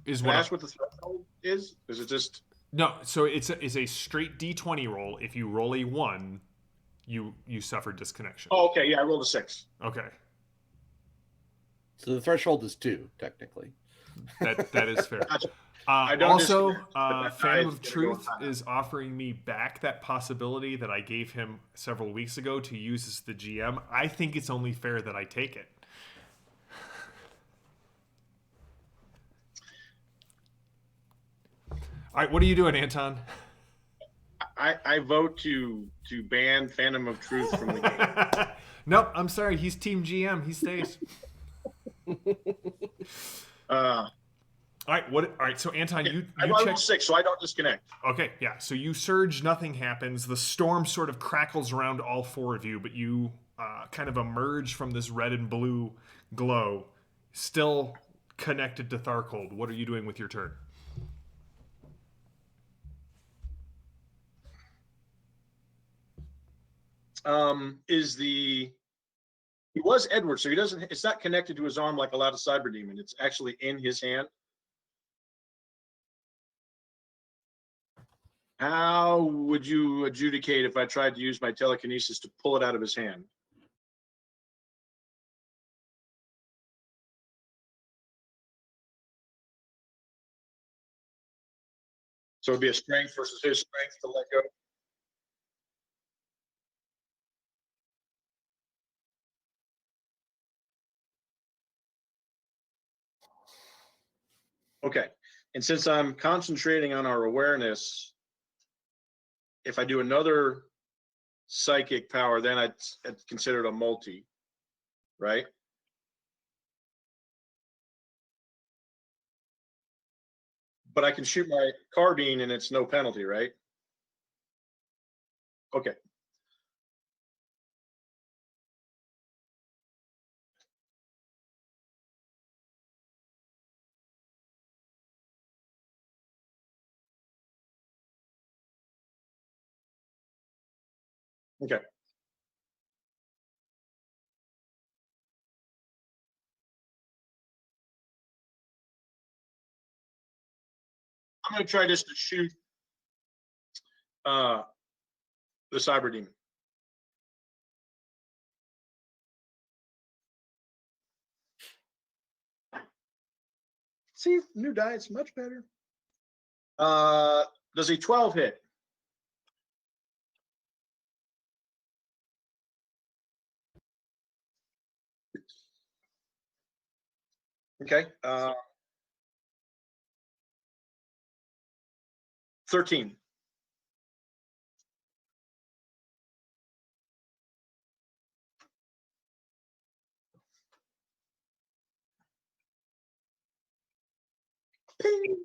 Is Can I ask what the threshold is? Is it just? No, so it's a straight d20 roll. If you roll a 1, you suffer disconnection. Oh, okay. Yeah, I rolled a 6. Okay. So the threshold is 2, technically. That is fair. Gotcha. Also, that Phantom guy's of gonna Truth go is offering me back that possibility that I gave him several weeks ago to use as the GM. I think it's only fair that I take it. All right, what are you doing, Anton? I vote to ban Phantom of Truth from the game. Nope, I'm sorry. He's Team GM. He stays. All right. All right. So Anton, you I'm check. level 6, so I don't disconnect. Okay. Yeah. So you surge. Nothing happens. The storm sort of crackles around all four of you, but you kind of emerge from this red and blue glow, still connected to Tharkold. What are you doing with your turn? He was Edward, so he doesn't. It's not connected to his arm like a lot of cyber demon. It's actually in his hand. How would you adjudicate if I tried to use my telekinesis to pull it out of his hand? So it'd be a strength versus his strength to let go. Okay. And since I'm concentrating on our awareness, if I do another psychic power, then it's considered a multi, right? But I can shoot my carbine and it's no penalty, right? Okay. Okay. I'm going to try just to shoot the cyber demon. See, new die, it's much better. Does a 12 hit? Okay. 13. Ping.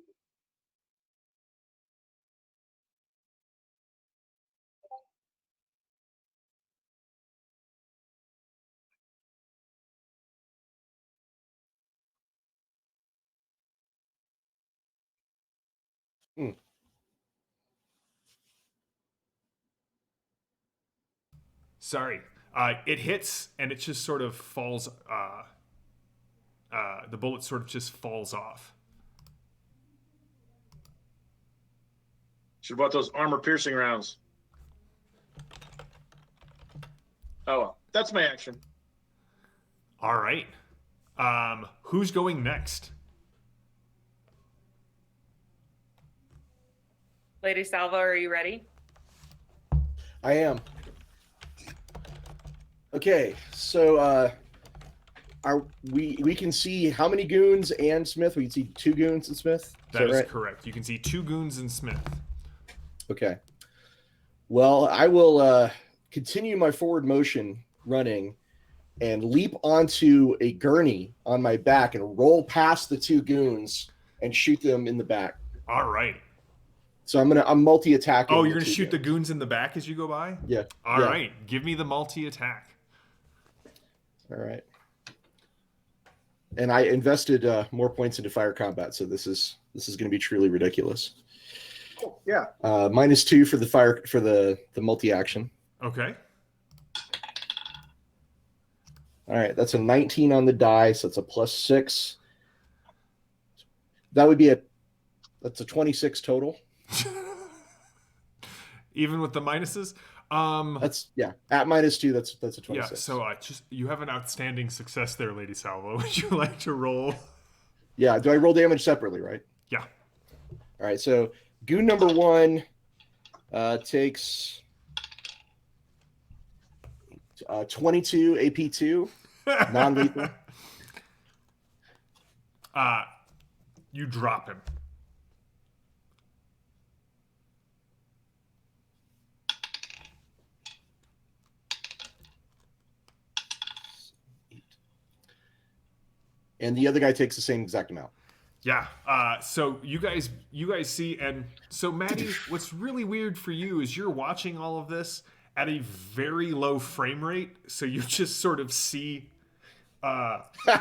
Sorry. It hits and it just sort of falls. The bullet sort of just falls off. Should have bought those armor-piercing rounds. Oh, well. That's my action. All right. Who's going next? Lady Salvo, are you ready? I am. Okay, so we can see how many goons and Smith? We can see 2 goons and Smith? That is right? correct. You can see 2 goons and Smith. Okay. Well, I will continue my forward motion running and leap onto a gurney on my back and roll past the 2 goons and shoot them in the back. All right. So I'm multi-attacking. Oh, you're going to shoot the goons in the back as you go by? Yeah. All right. Give me the multi-attack. All right. And I invested more points into fire combat, so this is going to be truly ridiculous. Oh, yeah. -2 for the fire for the multi-action. Okay. All right, that's a 19 on the die, so it's a +6. That would be that's a 26 total. Even with the minuses? That's at -2, that's a 26. Yeah, so you have an outstanding success there, Lady Salvo. Would you like to roll? Yeah, do I roll damage separately, right? Yeah. All right, so goon number 1 takes 22 AP2, non-lethal. You drop him. And the other guy takes the same exact amount. Yeah. So you guys see, and so Maddie, what's really weird for you is you're watching all of this at a very low frame rate, so you just sort of see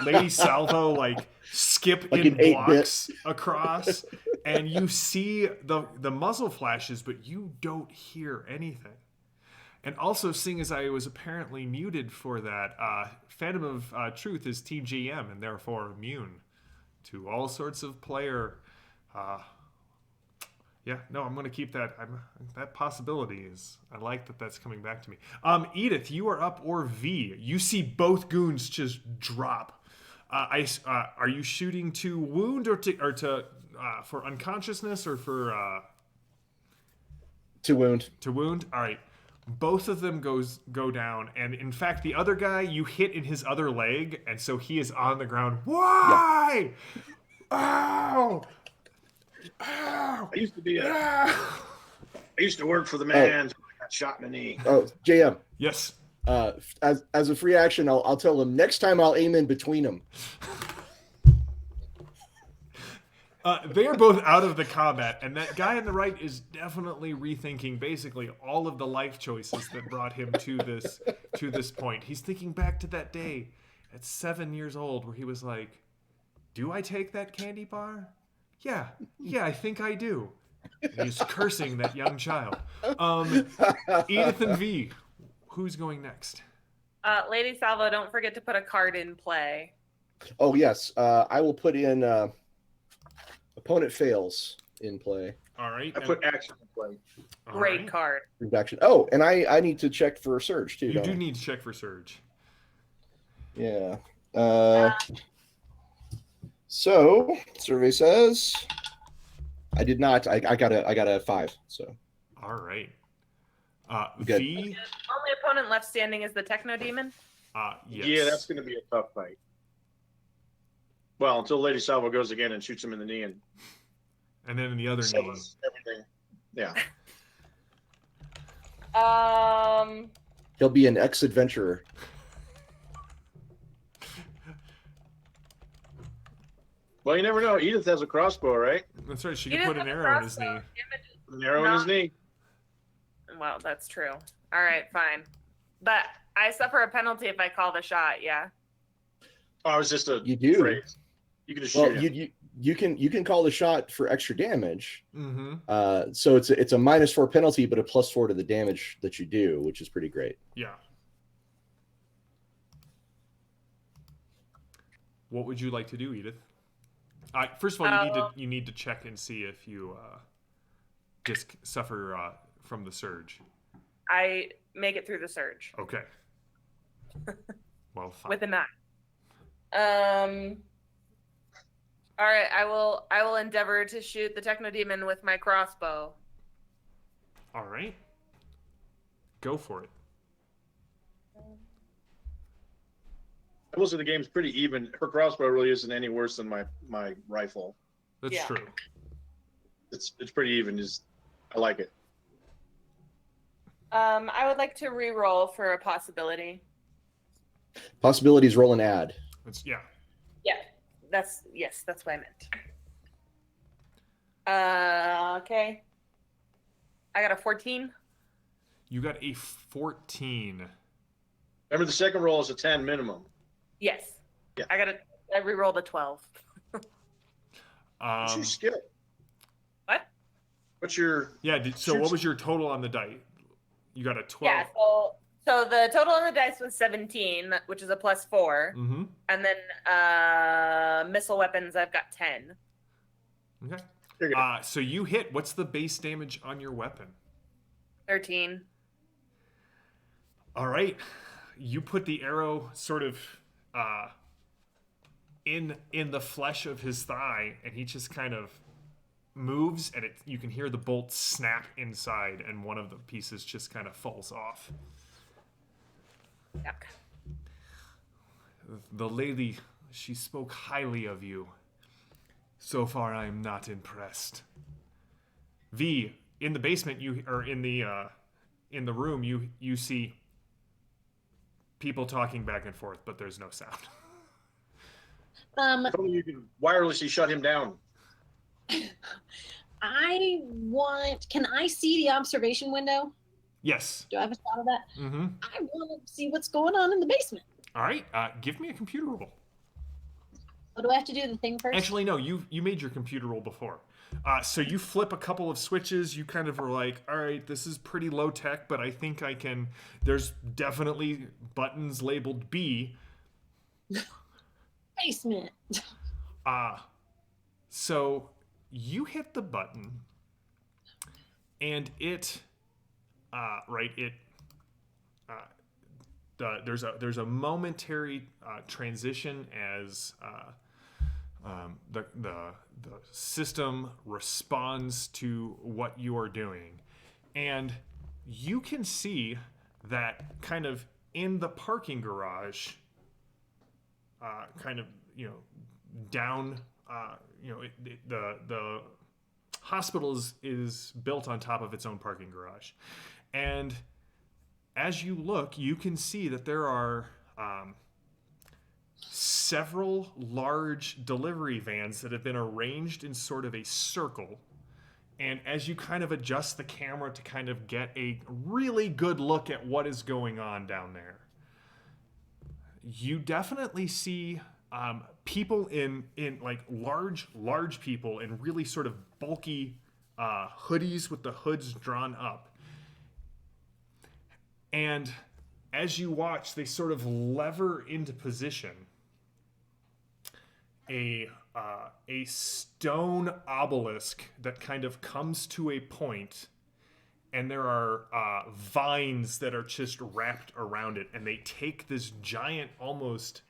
Lady Salvo like skip Like in an 8-bit. blocks across, and you see the muzzle flashes, but you don't hear anything. And also, seeing as I was apparently muted for that, Phantom of Truth is TGM and therefore immune to all sorts of player. Yeah, no, I'm going to keep that. That possibility is. I like that that's coming back to me. Edith, you are up, or V. You see both goons just drop. Are you shooting to wound or to for unconsciousness or for To wound. to wound? All right. Both of them go down, and in fact, the other guy you hit in his other leg, and so he is on the ground. Why? Yeah. Ow! Ow! I used to be Ah! I used to work for the man. So I got shot in the knee. Oh, JM. Yes. As a free action, I'll tell him next time I'll aim in between them. They are both out of the combat, and that guy on the right is definitely rethinking basically all of the life choices that brought him to this point. He's thinking back to that day at 7 years old where he was like, "Do I take that candy bar? Yeah, I think I do." And he's cursing that young child. Edith and V, who's going next? Lady Salvo, don't forget to put a card in play. Oh yes, I will put in opponent fails in play. All right. I put action in play. All Great right. card. Action. Oh, and I need to check for surge too. You don't do I? need to check for surge. Yeah. So survey says I did not. I got a 5. So All right. Good. V. Only opponent left standing is the Techno Demon. Yes. Yeah, that's going to be a tough fight. Well, until Lady Salvo goes again and shoots him in the knee and And then in the other knee. sells everything. Yeah. he'll be an ex-adventurer. Well, you never know. Edith has a crossbow, right? That's right. She He could put doesn't an have arrow in his crossbow. knee. An arrow in his knee. Well, that's true. All right, fine. But I suffer a penalty if I call the shot, yeah? Oh, it was just a You do. phrase. You can just Well, shoot him. you can call the shot for extra damage. Mm-hmm. So it's a -4 penalty, but a +4 to the damage that you do, which is pretty great. Yeah. What would you like to do, Edith? First of all, you need to check and see if you just suffer from the surge. I make it through the surge Okay. Well, fine. with a 9. All right, I will endeavor to shoot the Techno Demon with my crossbow. All right. Go for it. Most of the game's pretty even. Her crossbow really isn't any worse than my rifle. That's Yeah. true. It's pretty even. I like it. I would like to re-roll for a possibility. Possibilities roll an ad. Yeah. Yeah, that's what I meant. Okay. I got a 14. You got a 14. Remember, the second roll is a 10 minimum. Yes. Yeah. I re-rolled a 12. What's your skill? What? What's your? Yeah. So what was your total on the die? You got a 12. Yeah. So the total on the dice was 17, which is a +4, Mm-hmm. and then missile weapons I've got 10. Okay. You're good. So you hit. What's the base damage on your weapon? 13. All right. You put the arrow sort of in the flesh of his thigh, and he just kind of moves, and you can hear the bolt snap inside, and one of the pieces just kind of falls off. Yuck. The lady, she spoke highly of you. So far, I am not impressed. V, in the basement, in the room, you see people talking back and forth, but there's no sound. If only you can wirelessly shut him down. Can I see the observation window? Yes. Do I have a shot of that? Mm-hmm. I want to see what's going on in the basement. All right. Give me a computer roll. Oh, do I have to do the thing first? Actually, no. You made your computer roll before. So you flip a couple of switches. You kind of are like, all right, this is pretty low tech, but I think I can. There's definitely buttons labeled B. Basement. So you hit the button, and it, there's a momentary transition as the system responds to what you are doing, and you can see that kind of in the parking garage, down, the hospital is built on top of its own parking garage, and as you look, you can see that there are several large delivery vans that have been arranged in sort of a circle. And as you kind of adjust the camera to kind of get a really good look at what is going on down there, you definitely see people in like large people in really sort of bulky hoodies with the hoods drawn up. And as you watch, they sort of lever into position a stone obelisk that kind of comes to a point, and there are vines that are just wrapped around it, and they take this giant, almost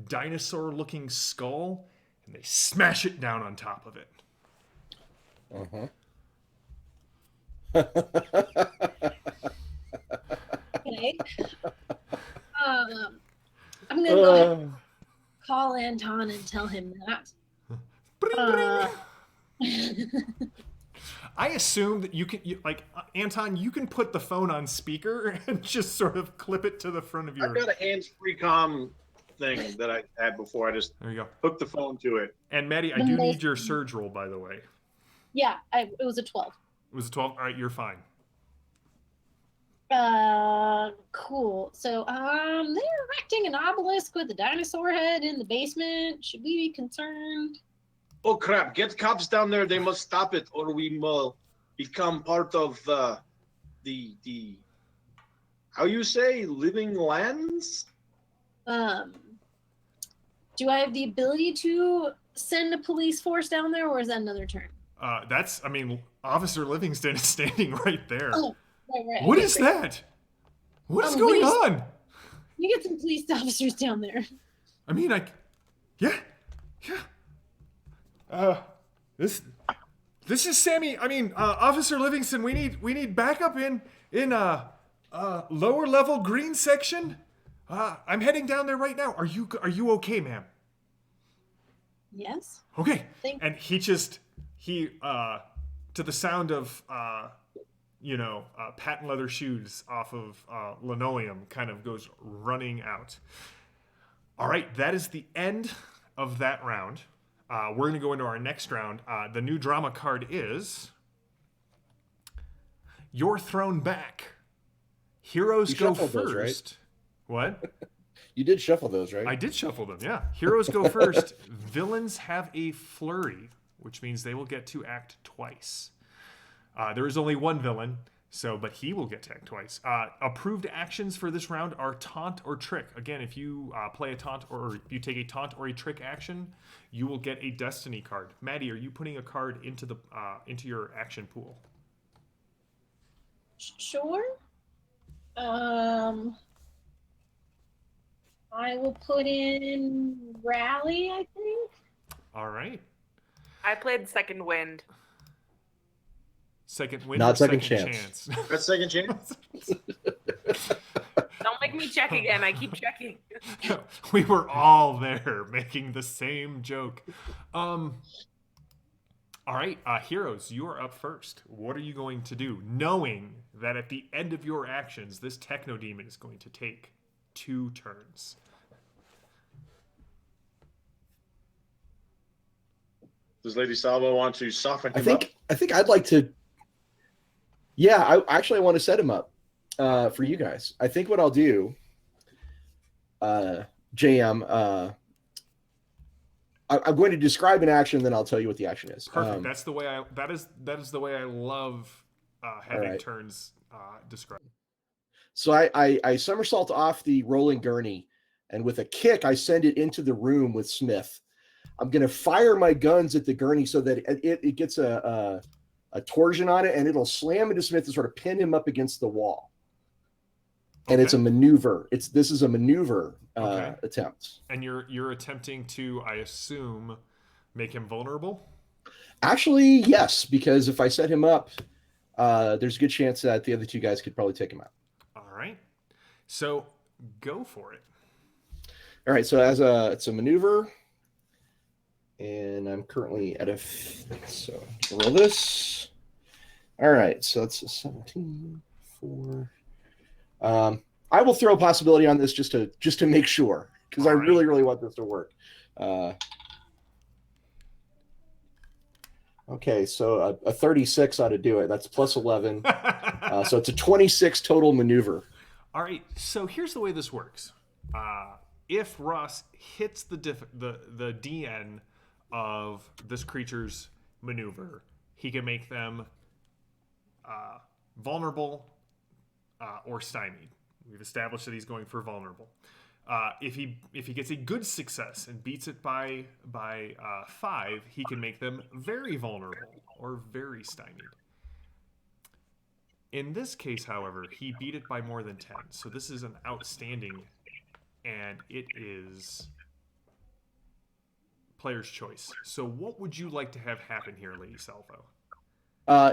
dinosaur-looking skull, and they smash it down on top of it. Okay. I'm gonna go ahead and call Anton and tell him that. I assume that Anton, you can put the phone on speaker and just sort of clip it to the front of your... I've got a hands-free comm thing that I had before. I just There you go. hooked the phone to it. And Maddie, I do need your surge roll, by the way. Yeah, it was a 12. It was a 12? All right, you're fine. Cool. So, they're erecting an obelisk with a dinosaur head in the basement. Should we be concerned? Oh crap! Get cops down there. They must stop it, or we will become part of the how you say, living lands. Do I have the ability to send a police force down there, or is that another turn? Officer Livingston is standing right there. Oh, right. What is that? What is going on? You get some police officers down there. This is Sammy. Officer Livingston. We need backup in lower level green section. I'm heading down there right now. Are you okay, ma'am? Yes. Okay. And he to the sound of patent leather shoes off of linoleum, kind of goes running out. All right, that is the end of that round. We're going to go into our next round. The new drama card is You're Thrown Back. Heroes go first. Those, right? What? You did shuffle those, right? I did shuffle them, yeah. Heroes go first. Villains have a flurry, which means they will get to act twice. There is only one villain, but he will get to act twice. Approved actions for this round are taunt or trick. Again, if you play a taunt or if you take a taunt or a trick action, you will get a destiny card. Maddie, are you putting a card into your action pool? Sure. I will put in Rally, I think. All right. I played Second Wind. Second Wind. Not or second chance. That's second chance. Don't make me check again. I keep checking. We were all there making the same joke. All right, heroes, you are up first. What are you going to do, knowing that at the end of your actions, this techno demon is going to take 2 turns? Does Lady Salvo want to soften him up? I think I'd like to. Yeah, I want to set him up for you guys. I think what I'll do, JM. I'm going to describe an action, then I'll tell you what the action is. Perfect. That's the way that is the way I love having turns described. So I somersault off the rolling gurney, and with a kick, I send it into the room with Smith. I'm going to fire my guns at the gurney so that it gets a torsion on it, and it'll slam into Smith and sort of pin him up against the wall. And it's a maneuver. This is a maneuver attempt. And you're attempting to, I assume, make him vulnerable? Actually, yes, because if I set him up, there's a good chance that the other two guys could probably take him out. All right. So go for it. All right. So it's a maneuver, and I'm currently at so roll this. All right. So that's a 17, 4. I will throw a possibility on this just to make sure, because I really, really want this to work. Okay, so a 36 ought to do it. That's plus 11. So it's a 26 total maneuver. All right, so here's the way this works. If Ross hits the DN of this creature's maneuver, he can make them vulnerable or stymied. We've established that he's going for vulnerable. If he gets a good success and beats it by 5, he can make them very vulnerable or very stymied. In this case, however, he beat it by more than 10. So this is an outstanding, and it is player's choice. So what would you like to have happen here, Lady Salvo?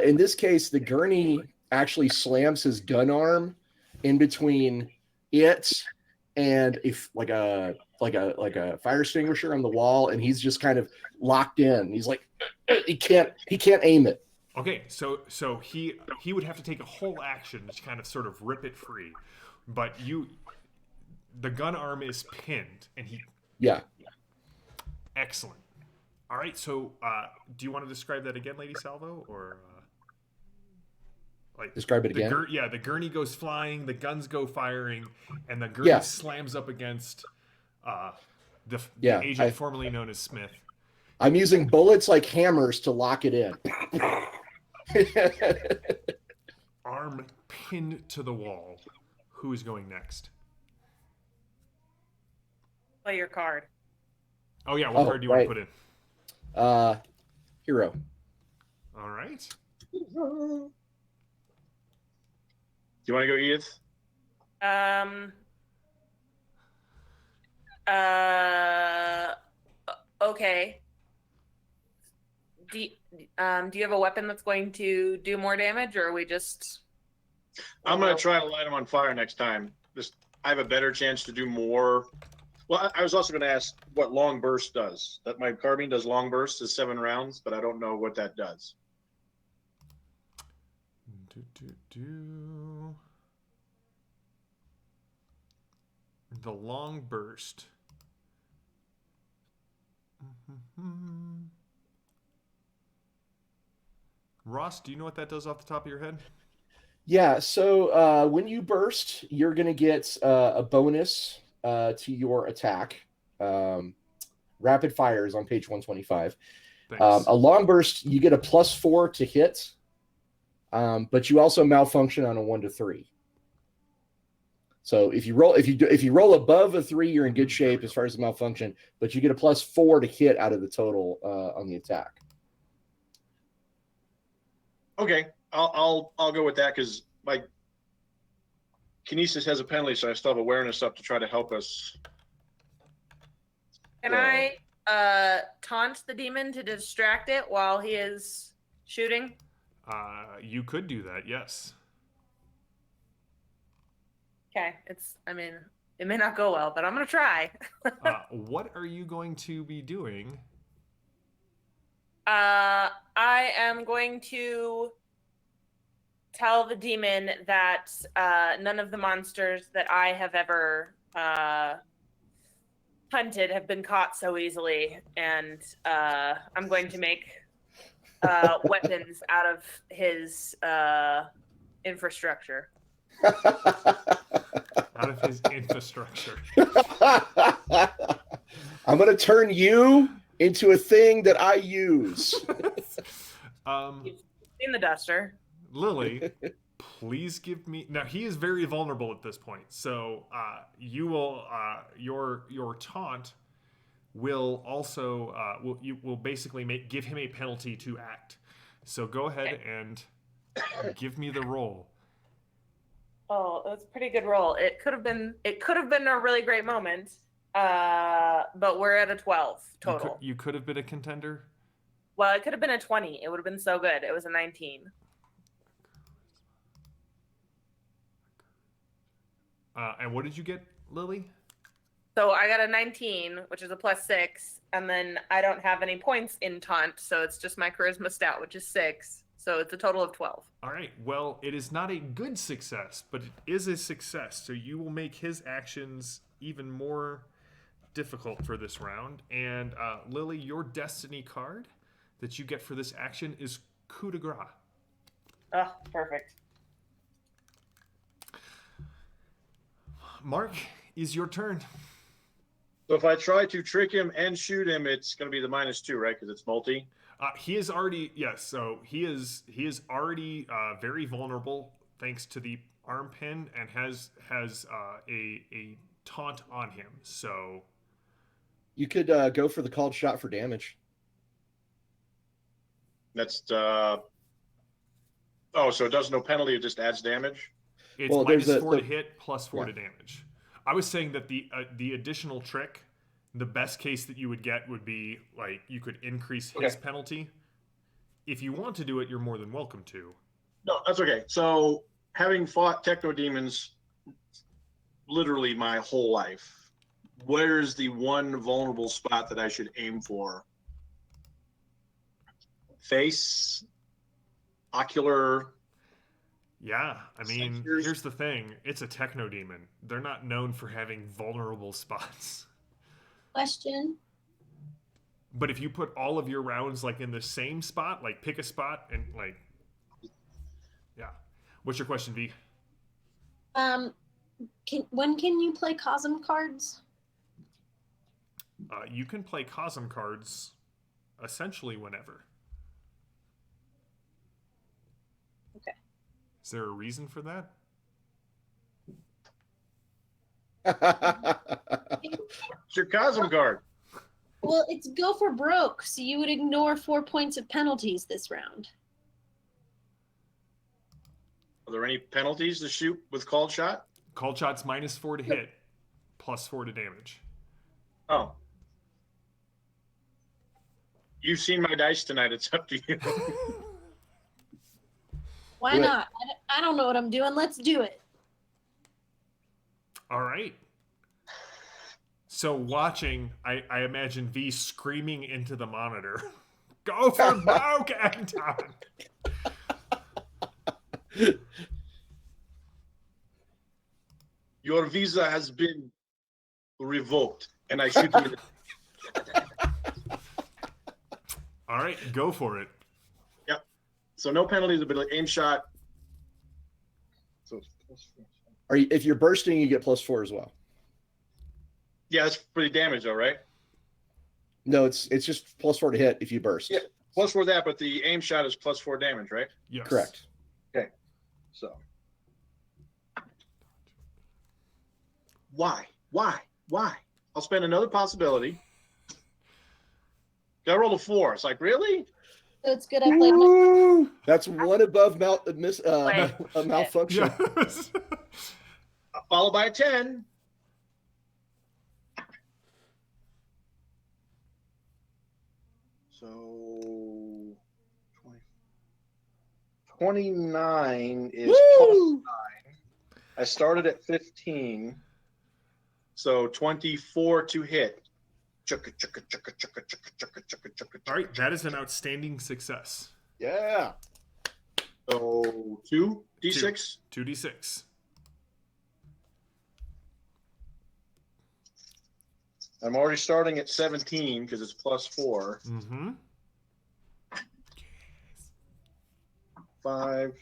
In this case, the gurney actually slams his gun arm in between it and like a fire extinguisher on the wall, and he's just kind of locked in. He's like, he can't aim it. Okay, so he would have to take a whole action to kind of sort of rip it free, but the gun arm is pinned, and he. Yeah. Excellent. All right, so do you want to describe that again, Lady Salvo, or? Describe it again. The gurney goes flying, the guns go firing, and the gurney slams up against the agent formerly known as Smith. I'm using bullets like hammers to lock it in. Arm pinned to the wall. Who is going next? Play your card. Oh yeah, what card do you want to put in? Hero. All right. Do you want to go, Edith? Okay. Do you have a weapon that's going to do more damage, or are we just? I'm gonna try to light him on fire next time. I have a better chance to do more. Well, I was also gonna ask what long burst does. That my carbine does long burst is 7 rounds, but I don't know what that does. The long burst. Ross, do you know what that does off the top of your head? Yeah, so when you burst, you're going to get a bonus to your attack. Rapid fire is on page 125. A long burst, you get a +4 to hit, but you also malfunction on a 1 to 3. So if you roll above a 3, you're in good shape as far as the malfunction, but you get a +4 to hit out of the total on the attack. Okay, I'll go with that because my kinesis has a penalty, so I still have awareness up to try to help us. Can I taunt the demon to distract it while he is shooting? You could do that, yes. Okay, it may not go well, but I'm gonna try. What are you going to be doing? I am going to tell the demon that none of the monsters that I have ever hunted have been caught so easily, and I'm going to make weapons out of his infrastructure. Out of his infrastructure. I'm going to turn you into a thing that I use. You've seen the duster. Lily, please give me. Now he is very vulnerable at this point, so you will your taunt will also will basically give him a penalty to act. So go ahead and give me the roll. Oh, that's a pretty good roll. It could have been a really great moment, but we're at a 12 total. You could have been a contender. Well, it could have been a 20. It would have been so good. It was a 19. And what did you get, Lily? So I got a 19, which is a +6, and then I don't have any points in taunt, so it's just my charisma stat, which is 6. So it's a total of 12. All right. Well, it is not a good success, but it is a success. So you will make his actions even more difficult for this round. And Lily, your destiny card that you get for this action is coup de grace. Oh, perfect. Mark, is your turn. So if I try to trick him and shoot him, it's going to be the -2, right? Because it's multi. He is already So he is already very vulnerable thanks to the arm pin and has a taunt on him. So You could go for the called shot for damage. That's so it does no penalty; it just adds damage. it's Well, there's -4 a- to hit, +4 to damage. I was saying that the additional trick, the best case that you would get would be like you could increase his penalty. If you want to do it, you're more than welcome to. No, that's okay. So having fought techno demons literally my whole life, where's the one vulnerable spot that I should aim for? Face, ocular. Yeah, I mean, Sensors. here's the thing. It's a techno demon. They're not known for having vulnerable spots. Question. But if you put all of your rounds like in the same spot, like pick a spot and like, yeah. What's your question, V? When can you play Cosm cards? You can play Cosm cards essentially whenever. Okay. Is there a reason for that? It's your Cosm card. Well, it's go for broke, so you would ignore 4 points of penalties this round. Are there any penalties to shoot with called shot? Called shot's -4 to hit, +4 to damage. Oh. You've seen my dice tonight. It's up to you. Why not? I don't know what I'm doing. Let's do it. All right. So watching, I imagine V screaming into the monitor. Go for broke, Anton! Your visa has been revoked, and I shoot you. All right, go for it. Yep. So no penalties, but like aim shot. So If you're bursting, you get +4 as well. yeah, that's pretty damage, though, right? No, it's just +4 to hit if you burst. Yeah. +4 that, but the aim shot is +4 damage, right? Yes. Correct. Okay. So why? I'll spend another possibility. I rolled a 4. It's like, really? So it's good I played. Woo! That's one above a Wait. malfunction. Yes. Followed by a 10. So 29 is Woo! +9. I started at 15. So 24 to hit. Chugga, chugga, chugga, chugga, chugga, chugga, chugga, chugga, All right, that is an outstanding success. Yeah. So 2d6. 2d6. I'm already starting at 17 because it's +4. Mm-hmm. 5.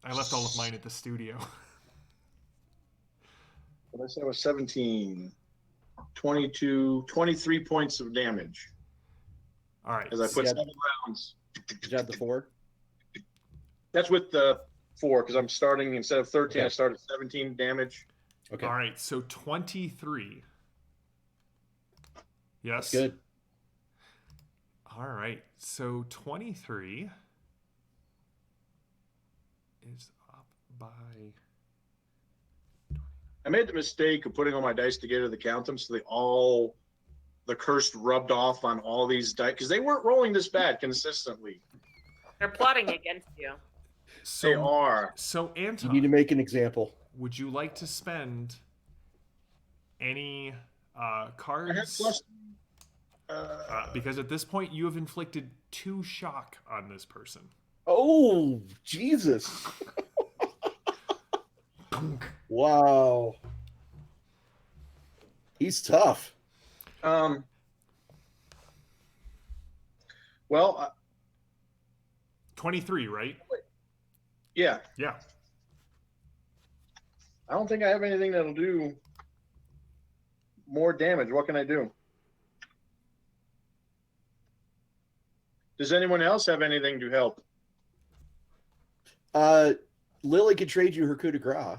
I left all of mine at the studio. What did I say? It was 17. 22, 23 points of damage. All right. As I put Yeah. 7 rounds. Did you have the 4? That's with the 4 because I'm starting instead of 13. Okay. I started 17 damage. Okay. All right. So 23. Yes. That's good. All right. So 23 is up by. I made the mistake of putting all my dice together to count them, so the curse rubbed off on all these dice because they weren't rolling this bad consistently. They're plotting against you. So, They are. So You Anton, need to make an example. would you like to spend any cards? I had plus. Because at this point you have inflicted 2 shock on this person. Oh, Jesus. Wow. He's tough. Well, 23, right? yeah. Yeah. I don't think I have anything that'll do more damage. What can I do? Does anyone else have anything to help? Lily could trade you her coup de grace.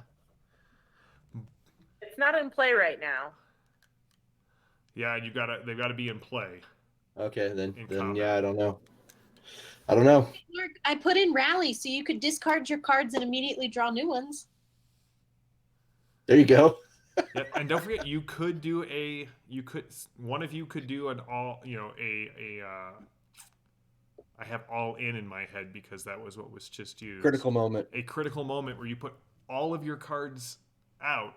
It's not in play right now. Yeah, they've gotta be in play. Okay, In then combat. yeah, I don't know. I don't know. Mark, I put in rally so you could discard your cards and immediately draw new ones. There you go. Yep, and don't forget, one of you could do an all, I have all in my head because that was what was just used. Critical moment. A critical moment where you put all of your cards out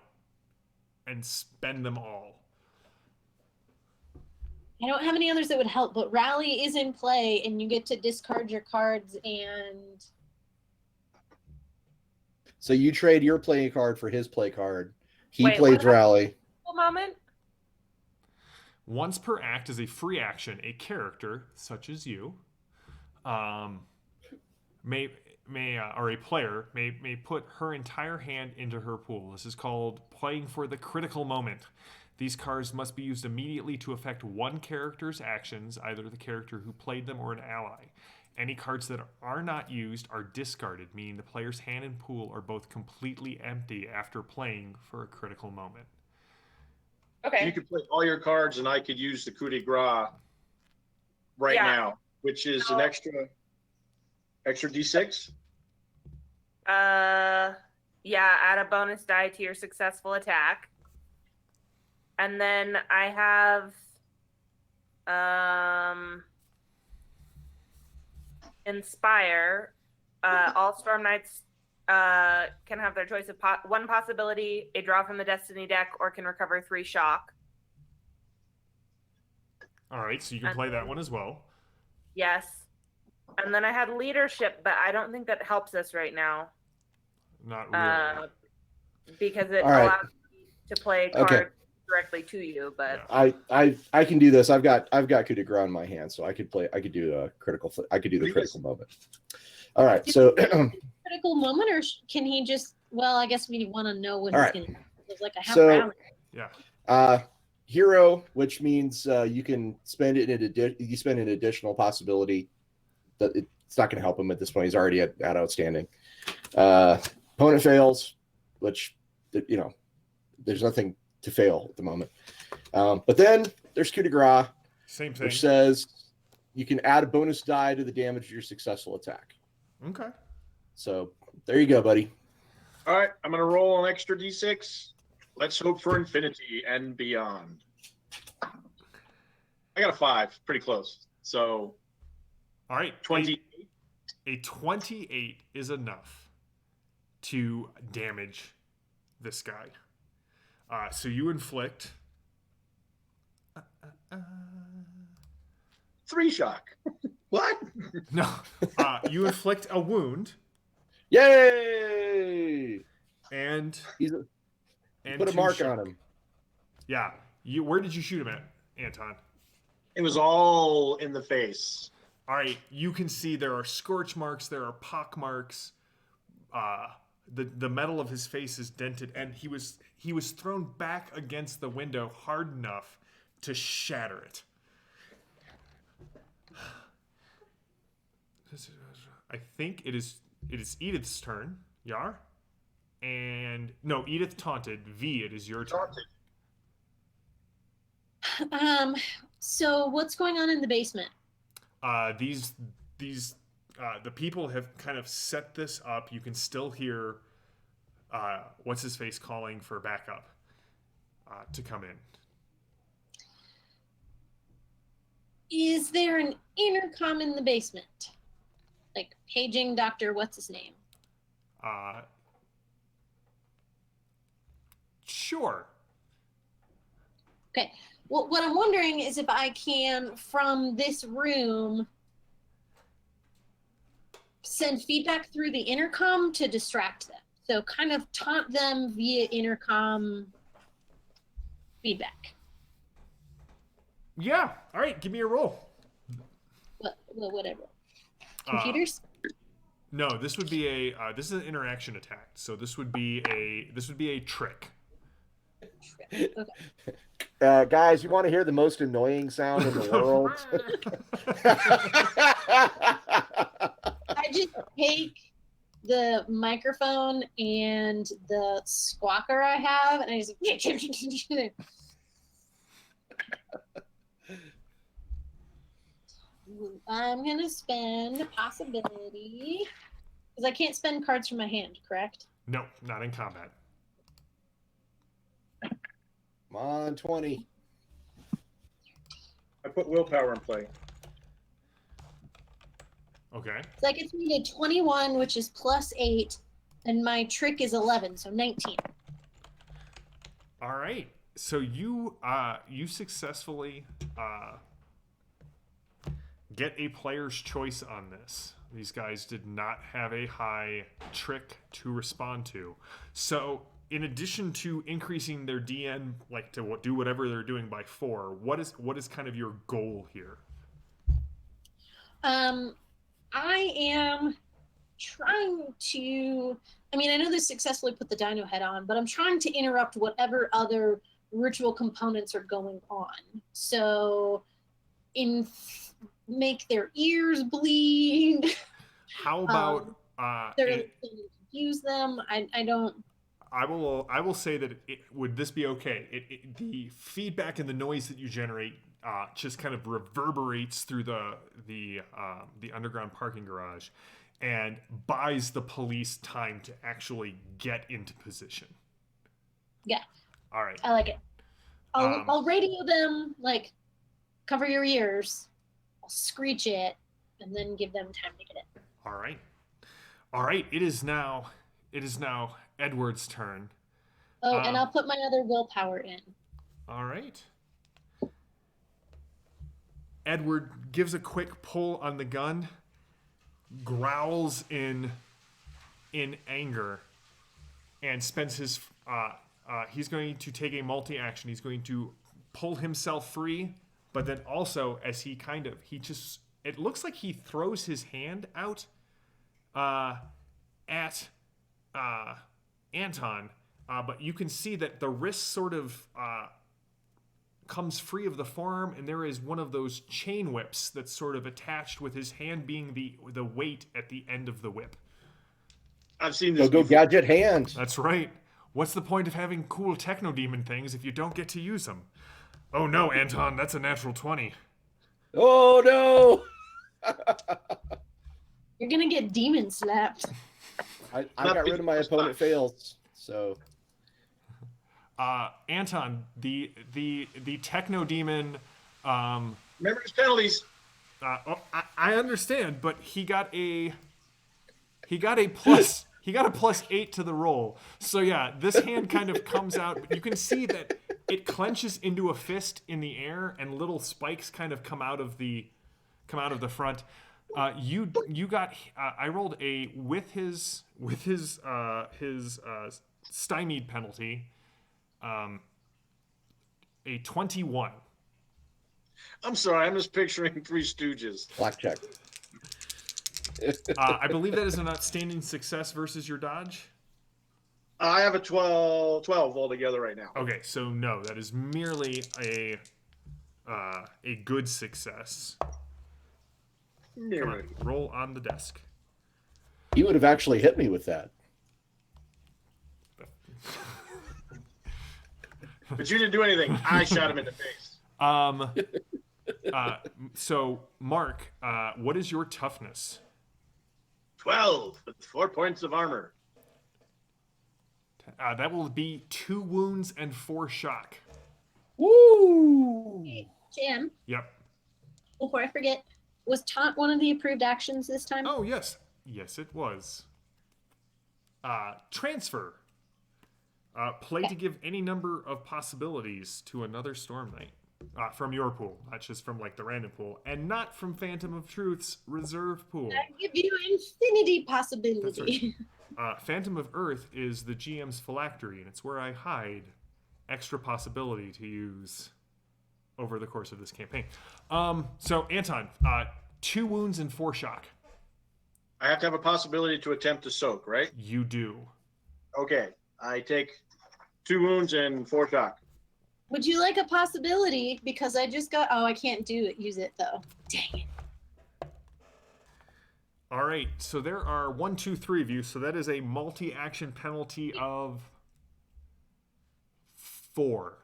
and spend them all. I don't have any others that would help, but rally is in play and you get to discard your cards and So you trade your play card for his play card. He Wait, plays what about- rally. Moment. Once per act as a free action, a character such as you, or a player may put her entire hand into her pool. This is called playing for the critical moment. These cards must be used immediately to affect one character's actions, either the character who played them or an ally. Any cards that are not used are discarded, meaning the player's hand and pool are both completely empty after playing for a critical moment. Okay. You could play all your cards, and I could use the coup de grace right Yeah. now, which is an extra D6. Yeah, add a bonus die to your successful attack. And then I have Inspire. All Storm Knights can have their choice of one possibility, a draw from the Destiny deck, or can recover 3 shock. All right, so you can play that one as well. Yes. And then I had Leadership, but I don't think that helps us right now. Not really. Because it All right. allows me to play cards Okay. directly to you, but Yeah. I can do this. I've got coup de grace in my hand, so I could do a critical. I could do the critical moment. All right, so critical moment, or can he just? Well, I guess we want to know what All he's right. going to. It's like I have So- rally. Yeah. hero, which means you can spend it you spend an additional possibility. That it's not going to help him at this point. He's already at outstanding. Opponent fails, which there's nothing to fail at the moment. But then there's coup de grace, Same thing. which says you can add a bonus die to the damage of your successful attack. Okay. So there you go, buddy. All right, I'm going to roll an extra D6. Let's hope for infinity and beyond. I got a 5, pretty close. So All right. 20. A 28 is enough to damage this guy. So you inflict 3 shock. What? no. You inflict a wound Yay! and He's and put a 2 mark shock. on him. Yeah. Where did you shoot him at, Anton? It was all in the face. All right, you can see there are scorch marks, there are pock marks. The metal of his face is dented, and he was thrown back against the window hard enough to shatter it. I think it is Edith's turn, Yar. And no, Edith taunted. V, it is your turn. So what's going on in the basement? These the people have kind of set this up. You can still hear what's his face calling for backup to come in. Is there an intercom in the basement? Like paging Dr. What's his name? Sure. Okay. Well, what I'm wondering is if I can, from this room, send feedback through the intercom to distract them. So kind of taunt them via intercom feedback. Yeah. All right. Give me a roll. Whatever. Computers? No, this would be this is an interaction attack. So this would be a trick. Okay. Guys, you want to hear the most annoying sound in the world? I just take the microphone and the squawker I have, and I just. I'm gonna spend a possibility because I can't spend cards from my hand, correct? No, not in combat. Come on, 20. I put willpower in play. Okay. So that gets me to 21, which is +8, and my trick is 11, so 19. All right. So you successfully get a player's choice on this. These guys did not have a high trick to respond to. So in addition to increasing their DN, like to do whatever they're doing by 4, what is kind of your goal here? I am trying to. I mean, I know they successfully put the dino head on, but I'm trying to interrupt whatever other ritual components are going on. So, make their ears bleed. How about confuse them? I don't. I will say that would this be okay? The feedback and the noise that you generate just kind of reverberates through the underground parking garage, and buys the police time to actually get into position. Yeah. All right. I like it. I'll radio them, like, cover your ears. I'll screech it, and then give them time to get it. All right. All right. It is now Edward's turn. Oh, and I'll put my other willpower in. All right. Edward gives a quick pull on the gun, growls in anger, and spends his. He's going to take a multi-action. He's going to pull himself free, but then also as it looks like he throws his hand out at Anton, but you can see that the wrist sort of comes free of the forearm, and there is one of those chain whips that's sort of attached with his hand being the weight at the end of the whip. I've seen this. Go gadget hand. That's right. What's the point of having cool techno demon things if you don't get to use them? Oh no, Anton, that's a natural 20. Oh no! You're gonna get demon slapped. I got rid of my opponent fails, so. Anton, the techno demon. Remember his penalties. I understand, but he got a plus. He got a +8 to the roll. So yeah, this hand kind of comes out. But you can see that it clenches into a fist in the air, and little spikes kind of come out of the front. You got. I rolled a with his stymied penalty. a 21. I'm sorry, I'm just picturing Three Stooges. Blackjack. I believe that is an outstanding success versus your dodge. I have a 12 altogether right now. Okay, so no, that is merely a good success. Come on, roll on the desk. He would have actually hit me with that. But you didn't do anything. I shot him in the face. So Mark, what is your toughness? 12 with 4 points of armor. That will be 2 wounds and 4 shock. Woo! Jim, Yep. before I forget, was taunt one of the approved actions this time? Oh, yes. Yes, it was. Transfer. Play to give any number of possibilities to another Storm Knight. From your pool, not just from like the random pool, and not from Phantom of Truth's reserve pool. I give you infinity possibility. That's Phantom of Earth is the GM's phylactery, and it's where I hide extra possibility to use over the course of this campaign. So Anton, 2 wounds and 4 shock. I have to have a possibility to attempt to soak, right? You do. Okay. I take 2 wounds and 4 shock. Would you like a possibility? Because I just got. Oh, I can't use it though. Dang it. All right. So there are 1, 2, 3 of you. So that is a multi-action penalty of 4.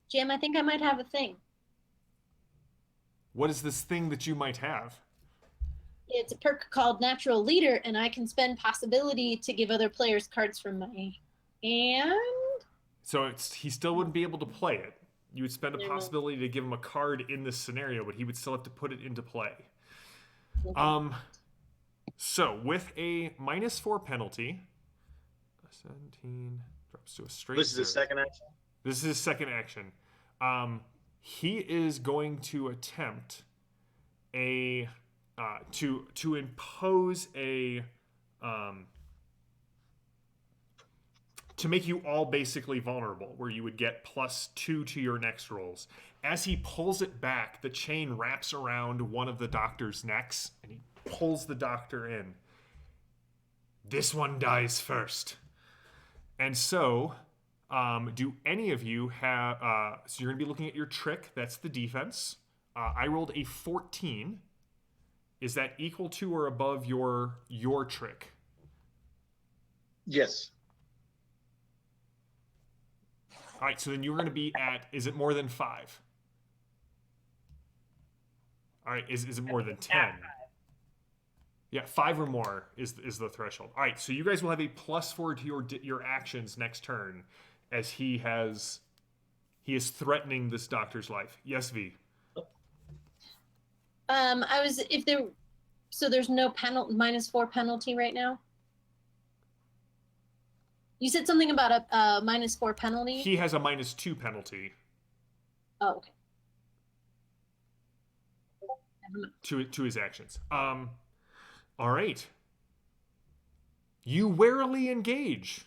Jim, I think I might have a thing. What is this thing that you might have? It's a perk called Natural Leader, and I can spend possibility to give other players cards from my hand. So he still wouldn't be able to play it. You would spend a No. possibility to give him a card in this scenario, but he would still have to put it into play. So with a -4 penalty, 17 drops to a straight. This is his 0. second action? This is his second action. He is going to attempt to impose a to make you all basically vulnerable, where you would get +2 to your next rolls. As he pulls it back, the chain wraps around one of the doctor's necks, and he pulls the doctor in. This one dies first. And so, do any of you have... so you're going to be looking at your trick. That's the defense. I rolled a 14. Is that equal to or above your trick? Yes. All right, so then you're going to be at... Is it more than 5? All right, is it more than 10? Yeah, 5 or more is the threshold. All right, so you guys will have a +4 to your actions next turn, as he is threatening this doctor's life. Yes, V. So there's no -4 penalty right now. You said something about a -4 penalty. He has a -2 penalty. Oh, okay. Never mind. To his actions. All right. You warily engage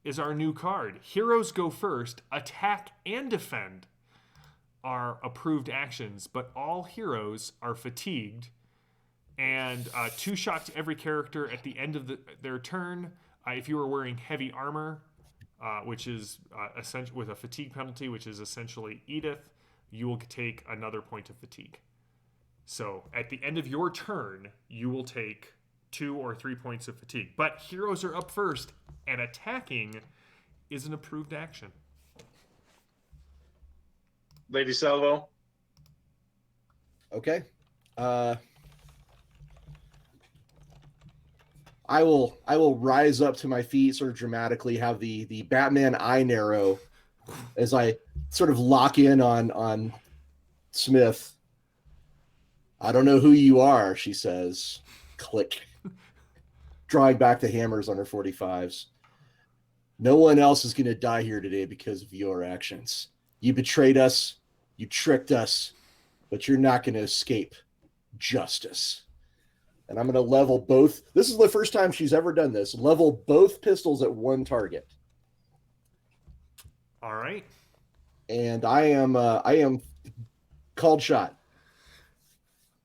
is our new card. Heroes go first. Attack and defend are approved actions, but all heroes are fatigued. And 2 shock to every character at the end of their turn. If you were wearing heavy armor, which is essentially with a fatigue penalty, which is essentially Edith, you will take another point of fatigue. So at the end of your turn, you will take 2 or 3 points of fatigue. But heroes are up first, and attacking is an approved action. Lady Salvo. Okay. I will rise up to my feet, sort of dramatically, have the Batman eye narrow as I sort of lock in on Smith. I don't know who you are, she says. Click. Drawing back the hammers on her 45s. No one else is going to die here today because of your actions. You betrayed us. You tricked us. But you're not going to escape justice. And I'm going to level both. This is the first time she's ever done this. Level both pistols at one target. All right. and I am called shot.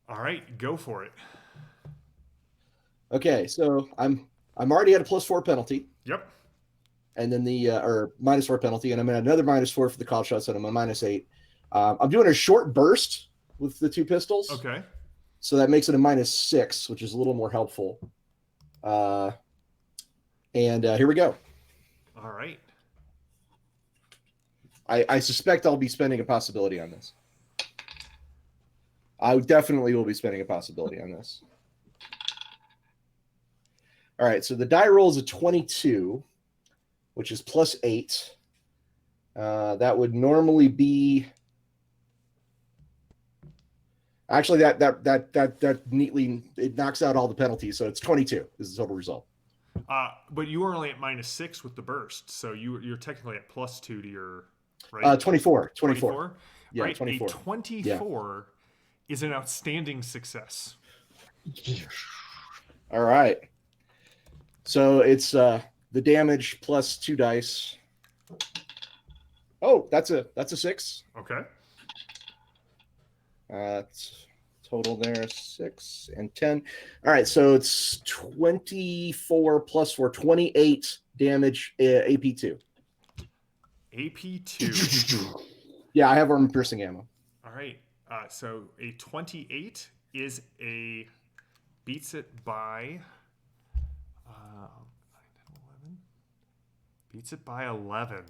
All right, go for it. Okay, so I'm already at a +4 penalty, Yep. and then the or -4 penalty, and I'm at another -4 for the called shot, so I'm a -8. I'm doing a short burst with the two pistols. Okay. So that makes it a -6, which is a little more helpful. And here we go. All right. I suspect I'll be spending a possibility on this. I definitely will be spending a possibility on this. All right, so the die roll is a 22, which is +8. That would normally be. Actually, that neatly it knocks out all the penalties, so it's 22 is the total result. But you were only at -6 with the burst, so you're technically at +2 to your right. 24. 24. Yeah, right. 24. A 24 is an outstanding success. All right. So it's the damage plus 2 dice. Oh, that's a 6. Okay. It's total there 6 and 10. All right, so it's 24 plus 4, 28 damage. AP2. AP2. Yeah, I have armor piercing ammo. All right. So a 28 is beats it by 11. Beats it by 11.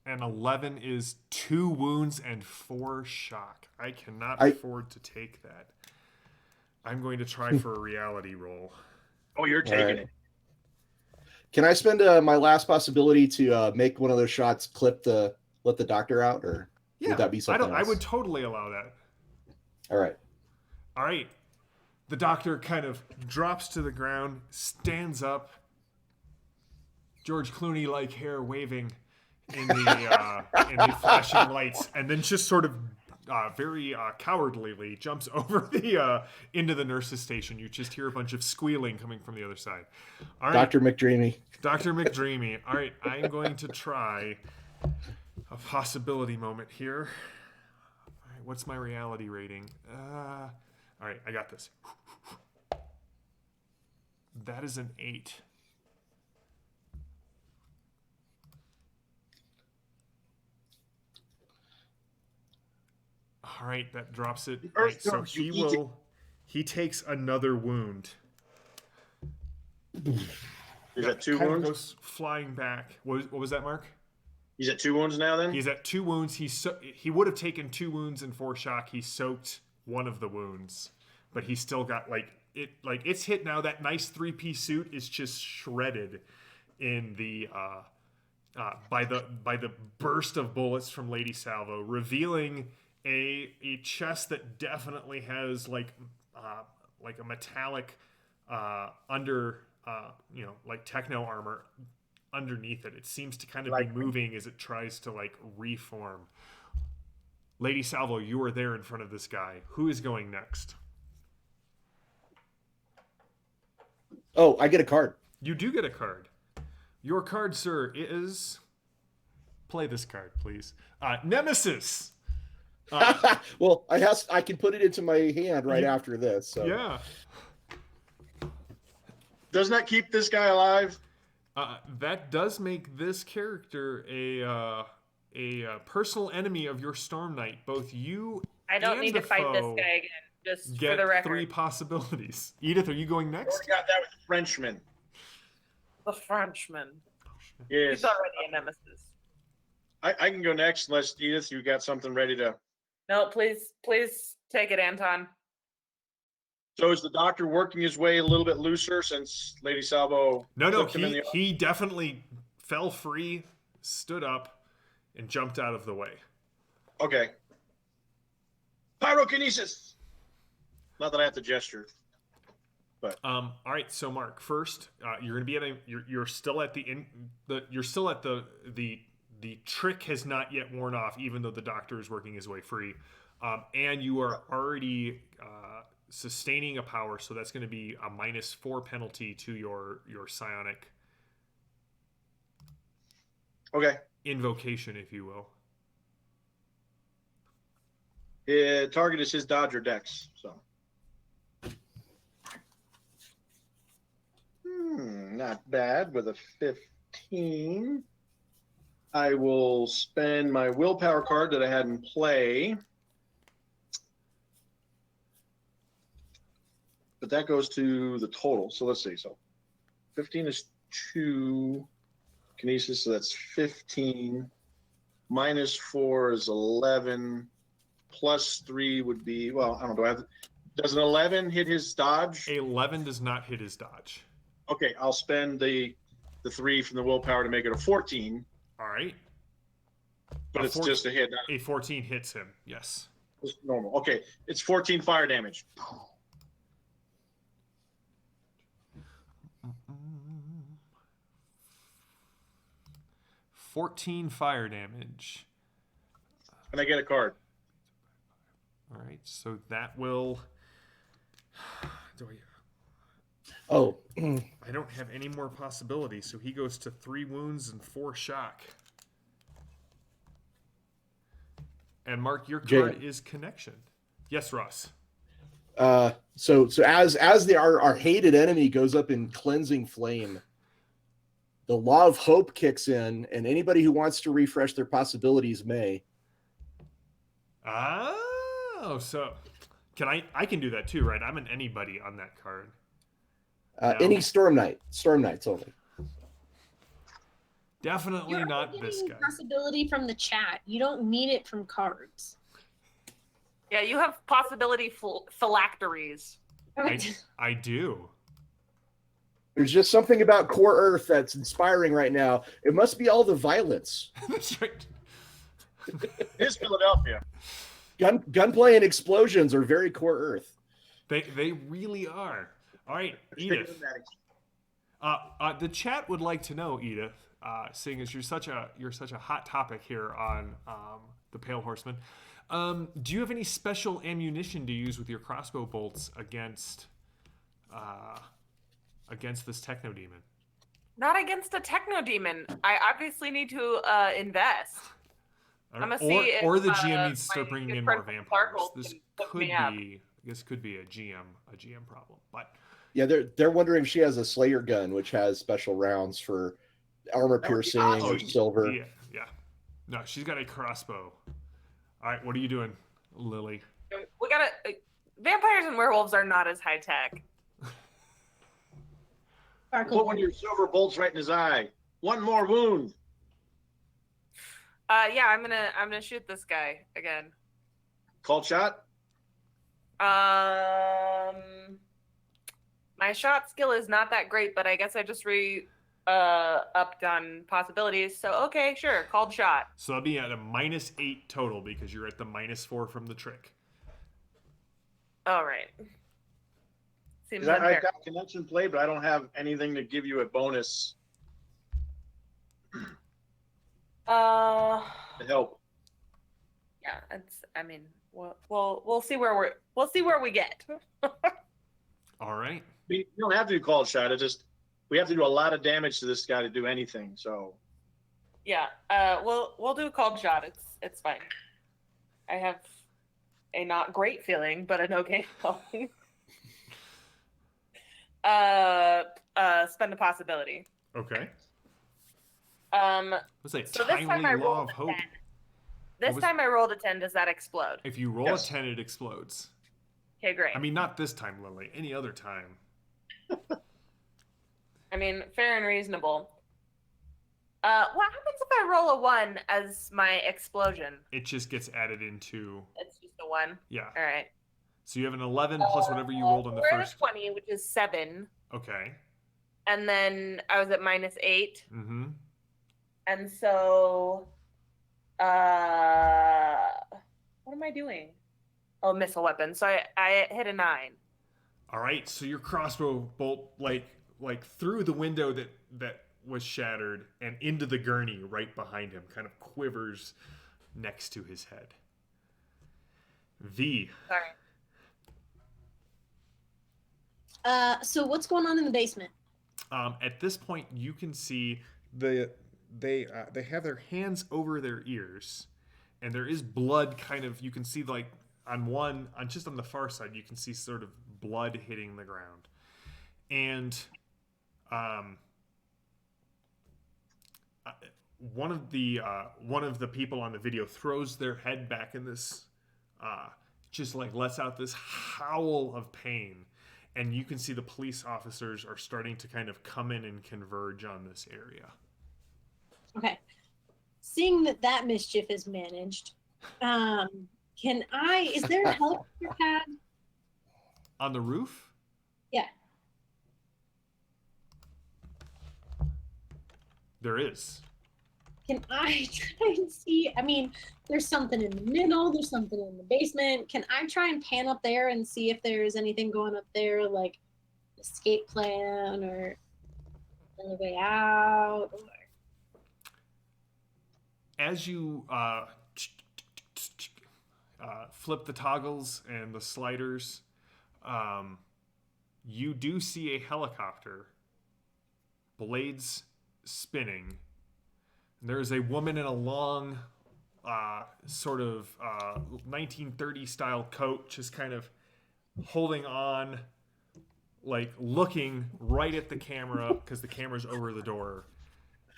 And 11 is 2 wounds and 4 shock. I cannot afford to take that. I'm going to try for a reality roll. Oh, you're taking it. Can I spend my last possibility to make one of those shots let the doctor out, or would that be something else? I would totally allow that. All right. All right. The doctor kind of drops to the ground, stands up, George Clooney-like hair waving in the flashing lights, and then just sort of very cowardlyly jumps over into the nurse's station. You just hear a bunch of squealing coming from the other side. All right, Dr. McDreamy. Dr. McDreamy. All right, I'm going to try a possibility moment here. All right, what's my reality rating? All right, I got this. That is an 8. All right, that drops it. All right, so he takes another wound. He's at 2 kind wounds? Of goes flying back. What was that, Mark? He's at 2 wounds now then? He's at 2 wounds. He would have taken 2 wounds and 4 shock. He soaked one of the wounds, but he still got it's hit now. That nice 3-piece suit is just shredded in the by the burst of bullets from Lady Salvo, revealing a chest that definitely has like a metallic under like techno armor underneath it. It seems to kind of be moving as it tries to like reform. Lady Salvo, you are there in front of this guy. Who is going next? Oh, I get a card. You do get a card. Your card, sir, is... Play this card, please. Nemesis! Well, I can put it into my hand right after this. So. Yeah. Doesn't that keep this guy alive? That does make this character a personal enemy of your Storm Knight. Both you I don't and need the to fight this foe guy again, just get for the record. 3 possibilities. Edith, are you going next? We got that with the Frenchman. The Frenchman. Yes. He's already a nemesis. I can go next unless, Edith, you got something ready to... No, please take it, Anton. So is the doctor working his way a little bit looser since Lady Salvo... No, he definitely fell free, stood up, and jumped out of the way. Okay. Pyrokinesis! Not that I have to gesture. But all right, so Mark, first you're going to be you're still at the trick has not yet worn off, even though the doctor is working his way free, and you are already sustaining a power, so that's going to be a -4 penalty to your psionic. Okay. invocation, if you will. Target is his dodge or dex. So. Not bad with a 15. I will spend my willpower card that I had in play. But that goes to the total. So let's see. So 15 is 2 kinesis, so that's 15. Minus 4 is 11. Plus 3 would be, well, I don't know. Does an 11 hit his dodge? 11 does not hit his dodge. Okay, I'll spend the 3 from the willpower to make it a 14. All right. But it's just a hit. A 14 hits him, yes. It's normal. Okay, it's 14 fire damage. 14 fire damage. And I get a card. All right, so that will... Oh. I don't have any more possibilities, so he goes to 3 wounds and 4 shock. And Mark, your card is connection. Yes, Ross. So as our hated enemy goes up in cleansing flame, the law of hope kicks in, and anybody who wants to refresh their possibilities may. Oh, so I can do that too, right? I'm an anybody on that card. Any Storm Knights only. Definitely You're not only this getting guy. possibility from the chat. You don't need it from cards. Yeah, you have possibility phylacteries. I do. There's just something about Core Earth that's inspiring right now. It must be all the violence. That's right. Here's Philadelphia. Gunplay and explosions are very Core Earth. They really are. All right, Edith. The chat would like to know, Edith, seeing as you're such a hot topic here on the Pale Horseman. Do you have any special ammunition to use with your crossbow bolts against this techno demon? Not against a techno demon. I obviously need to invest. I'm gonna see if, or the GM needs to start my bringing good in friend more from vampires. Sparkle This can hook could me up. be a GM problem, but Yeah, they're wondering if she has a Slayer gun, which has special rounds for armor piercing or silver. Yeah. No, she's got a crossbow. All right, what are you doing, Lily? We gotta. Vampires and werewolves are not as high tech. Put one of your silver bolts right in his eye. One more wound. Yeah, I'm gonna shoot this guy again. Called shot. My shot skill is not that great, but I guess I just upped on possibilities. So okay, sure, called shot. So that'll be at a -8 total because you're at the -4 from the trick. All right. Seems I've unfair. got connection play, but I don't have anything to give you a bonus to help. Yeah, I mean, we'll see where we get. All right. I mean, you don't have to do called shot. We have to do a lot of damage to this guy to do anything. So Yeah. We'll do a called shot. It's fine. I have a not great feeling, but an okay feeling. Spend a possibility. Okay. What's that? So this time I Timely law rolled of a hope. 10. This time I rolled a 10. Does that explode? If you roll Yes. a 10, it explodes. Okay, great. I mean, not this time, Lily. Any other time. I mean, fair and reasonable. What happens if I roll a 1 as my explosion? It just gets added into... It's just a 1. Yeah. All right. So you have an 11 plus whatever you rolled on the we're at a first... 20, which is 7. Okay. And then I was at -8. Mm-hmm. And so, what am I doing? Oh, missile weapon. So I hit a 9. All right. So your crossbow bolt, like through the window that was shattered and into the gurney right behind him, kind of quivers next to his head. Sorry. So what's going on in the basement? At this point, you can see the they have their hands over their ears, and there is blood. Kind of, you can see like just on the far side, you can see sort of blood hitting the ground, and one of the people on the video throws their head back in this, just like lets out this howl of pain, and you can see the police officers are starting to kind of come in and converge on this area. Okay. Seeing that mischief is managed, is there a helicopter pad? On the roof? Yeah. There is. Can I try and see? I mean, there's something in the middle, there's something in the basement. Can I try and pan up there and see if there's anything going up there, like escape plan or another way out? Or... As you flip the toggles and the sliders, you do see a helicopter, blades spinning. There is a woman in a long, sort of 1930 style coat, just kind of holding on, like looking right at the camera because the camera's over the door.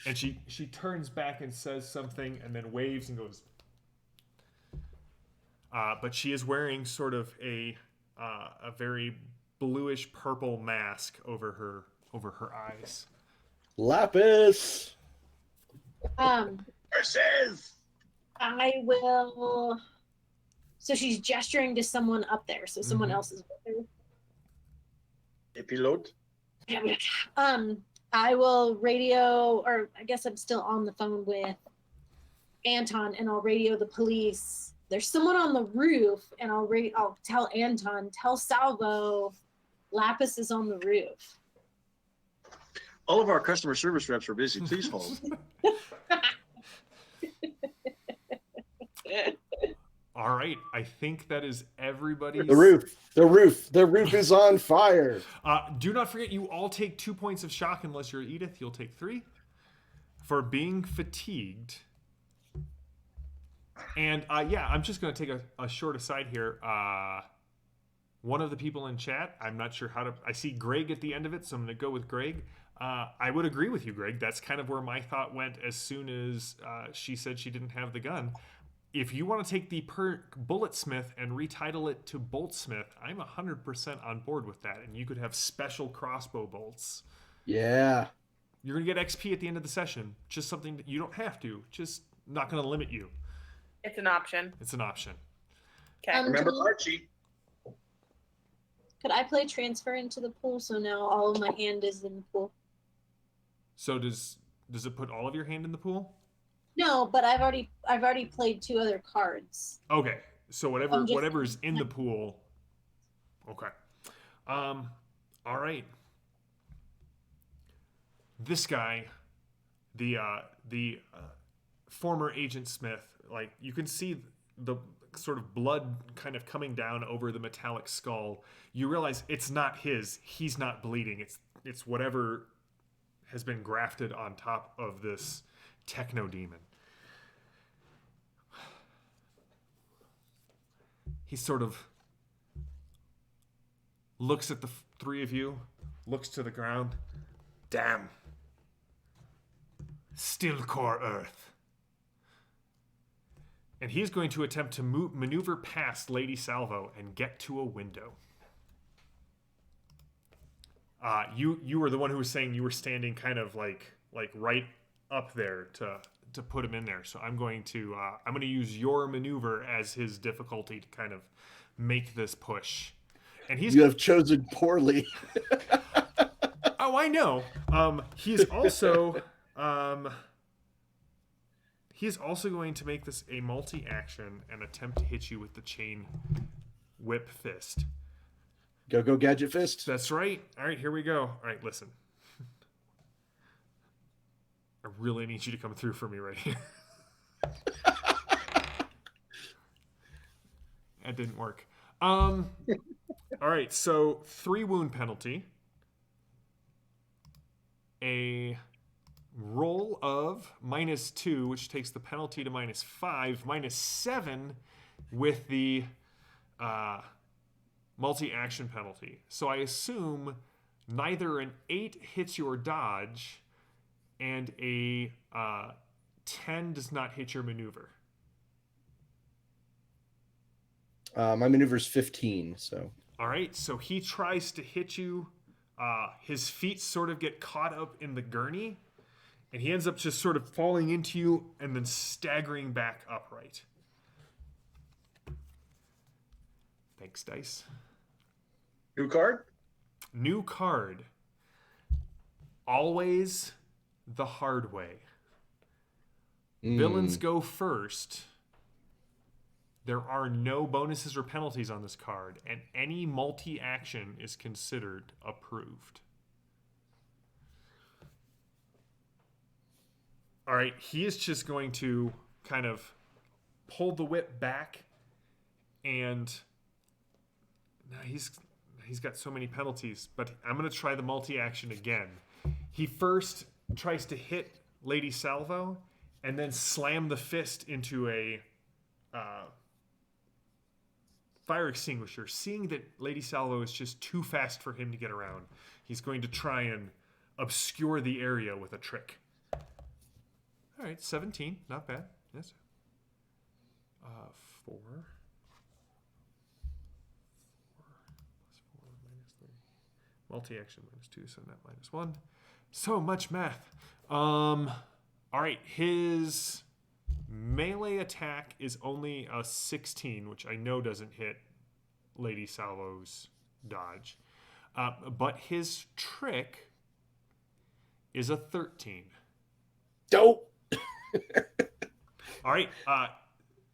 And she turns back and says something and then waves and goes. But she is wearing sort of a very bluish purple mask over her eyes. Lapis. Versus. I will. So she's gesturing to someone up there. So someone else is with her. Pilot. I will radio, or I guess I'm still on the phone with Anton, and I'll radio the police. There's someone on the roof, and I'll tell Anton, tell Salvo, Lapis is on the roof. All of our customer service reps are busy. Please hold. All right, I think that is everybody's... The roof is on fire. Do not forget, you all take 2 points of shock. Unless you're Edith, you'll take 3 for being fatigued. And I'm just going to take a short aside here. One of the people in chat, I'm not sure how to... I see Greg at the end of it, so I'm going to go with Greg. I would agree with you, Greg. That's kind of where my thought went as soon as she said she didn't have the gun. If you want to take the Bulletsmith and retitle it to Boltsmith, I'm 100% on board with that. And you could have special crossbow bolts. Yeah. You're going to get XP at the end of the session. Just something that you don't have to. Just not going to limit you. It's an option. It's an option. Okay. Remember Archie. Could I play transfer into the pool so now all of my hand is in the pool? So does it put all of your hand in the pool? No, but I've already played 2 other cards. Okay, so whatever's in the pool. Okay, all right. This guy, the former Agent Smith, like you can see the sort of blood kind of coming down over the metallic skull. You realize it's not his. He's not bleeding. It's whatever has been grafted on top of this techno demon. He sort of looks at the 3 of you, looks to the ground. Damn. Still core Earth. And he's going to attempt to maneuver past Lady Salvo and get to a window. You were the one who was saying you were standing kind of like right up there to put him in there. So I'm going to use your maneuver as his difficulty to kind of make this push. And you have chosen poorly. Oh, I know. He's also going to make this a multi-action and attempt to hit you with the chain whip fist. Go gadget fist. That's right. All right, here we go. All right, listen. I really need you to come through for me right here. That didn't work. All right, so 3 wound penalty. A roll of -2, which takes the penalty to -5, -7 with the multi-action penalty. So I assume neither an 8 hits your dodge and a 10 does not hit your maneuver. My maneuver's 15, so. All right, so he tries to hit you. His feet sort of get caught up in the gurney, and he ends up just sort of falling into you and then staggering back upright. Thanks, dice. New card? New card. Always the hard way. Villains go first. There are no bonuses or penalties on this card, and any multi-action is considered approved. All right, he is just going to kind of pull the whip back, and now he's got so many penalties, but I'm going to try the multi-action again. He first tries to hit Lady Salvo, and then slam the fist into a fire extinguisher. Seeing that Lady Salvo is just too fast for him to get around, he's going to try and obscure the area with a trick. All right, 17, not bad. Yes. 4 plus 4 minus 3. Multi-action -2, so net -1. So much math. All right, his melee attack is only a 16, which I know doesn't hit Lady Salvo's dodge. But his trick is a 13. Dope. All right.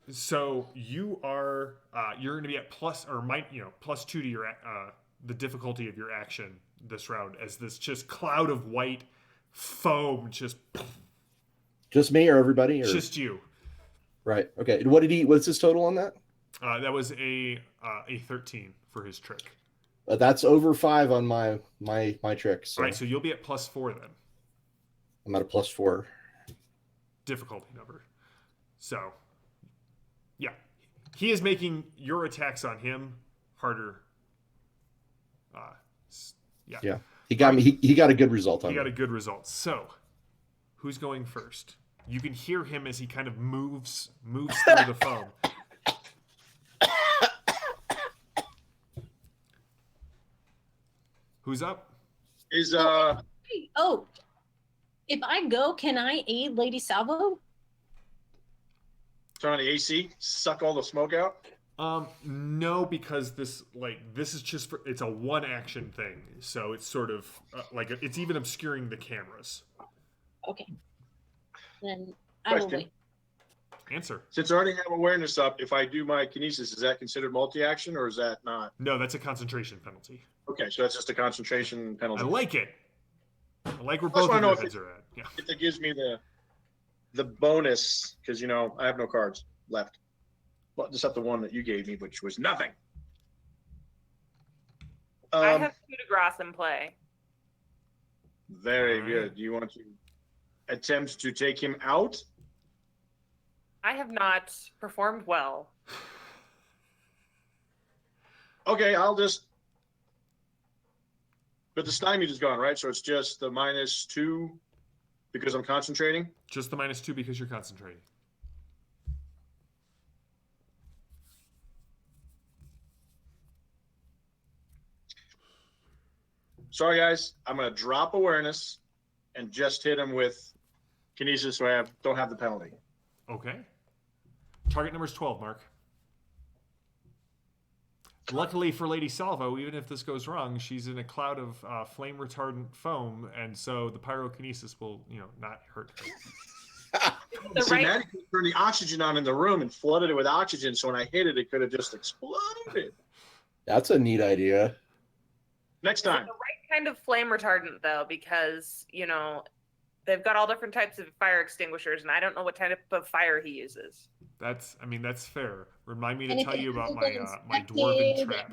So you are you're going to be at +2 to your the difficulty of your action this round, as this just cloud of white foam just me or everybody? Or? Just you. Right. Okay. And what's his total on that? That was a 13 for his trick. That's over 5 on my trick. So. All right, so you'll be at +4 then. I'm at a +4. Difficulty number. So, yeah. He is making your attacks on him harder. Yeah. He got me. He got a good result on me. He got a good result. So, who's going first? You can hear him as he kind of moves through the foam. Who's up? Is Oh, if I go, can I aid Lady Salvo? turn on the AC, suck all the smoke out? No, because this is just it's a one action thing, so it's sort of it's even obscuring the cameras. Okay. Then I will Question. wait. Answer. Since I already have awareness up, if I do my kinesis, is that considered multi-action or is that not? No, that's a concentration penalty. Okay, so that's just a concentration penalty. I like it. I like where I just both of wanna know your if heads are at. Yeah. If it gives me the bonus, because I have no cards left. Well, except the one that you gave me, which was nothing. I have coup de grace in play. Very All good. right. Do you want to attempt to take him out? I have not performed well. Okay, I'll just. But the stymied is gone, right? So it's just the -2 because I'm concentrating. Just the -2 because you're concentrating. Sorry, guys. I'm going to drop awareness and just hit him with kinesis so I don't have the penalty. Okay. Target number is 12, Mark. Luckily for Lady Salvo, even if this goes wrong, she's in a cloud of flame retardant foam, and so the pyrokinesis will, not hurt her. Maddie could turn the oxygen on in the room and flooded it with oxygen, so when I hit it, it could have just exploded. That's a neat idea. Next Is it time. the right kind of flame retardant, though, because, they've got all different types of fire extinguishers, and I don't know what type of fire he uses. That's fair. Remind me And to if tell it you about hasn't my been dwarven inspected trap.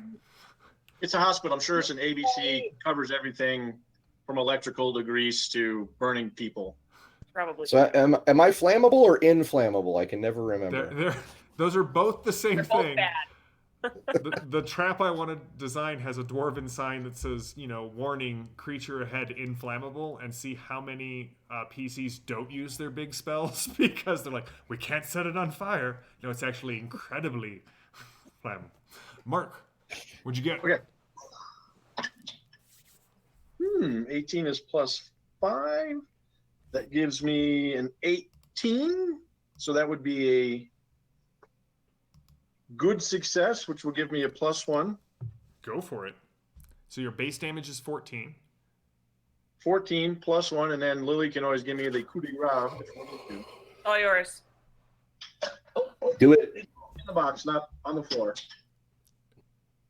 It's a hospital. I'm sure it's an ABC, covers everything from electrical to grease to burning people. Probably. So am I flammable or inflammable? I can never remember. Those are both the same They're both thing. bad. The trap I want to design has a dwarven sign that says, warning, creature ahead, inflammable, and see how many PCs don't use their big spells because they're like, we can't set it on fire. No, it's actually incredibly flammable. Mark, what'd you get? Okay. 18 is plus 5. That gives me an 18. So that would be a good success, which will give me a +1. Go for it. So your base damage is 14. 14 +1, and then Lily can always give me the coup de grace. All yours. Do it. In the box, not on the floor.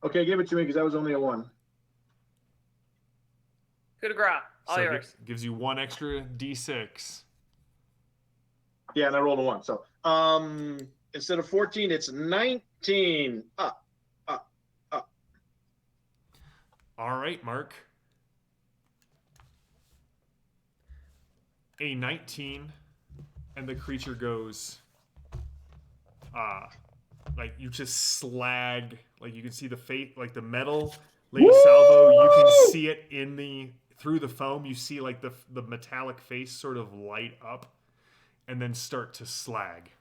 Okay, give it to me because that was only a 1. Coup de grace. All So yours. it gives you 1 extra d6. Yeah, and I rolled a 1. So instead of 14, it's 19. Up. All right, Mark. A 19, and the creature goes, like you just slag, like you can see the face, like the metal, Lady Salvo, you can see it through the foam, you see like the metallic face sort of light up and then start to slag.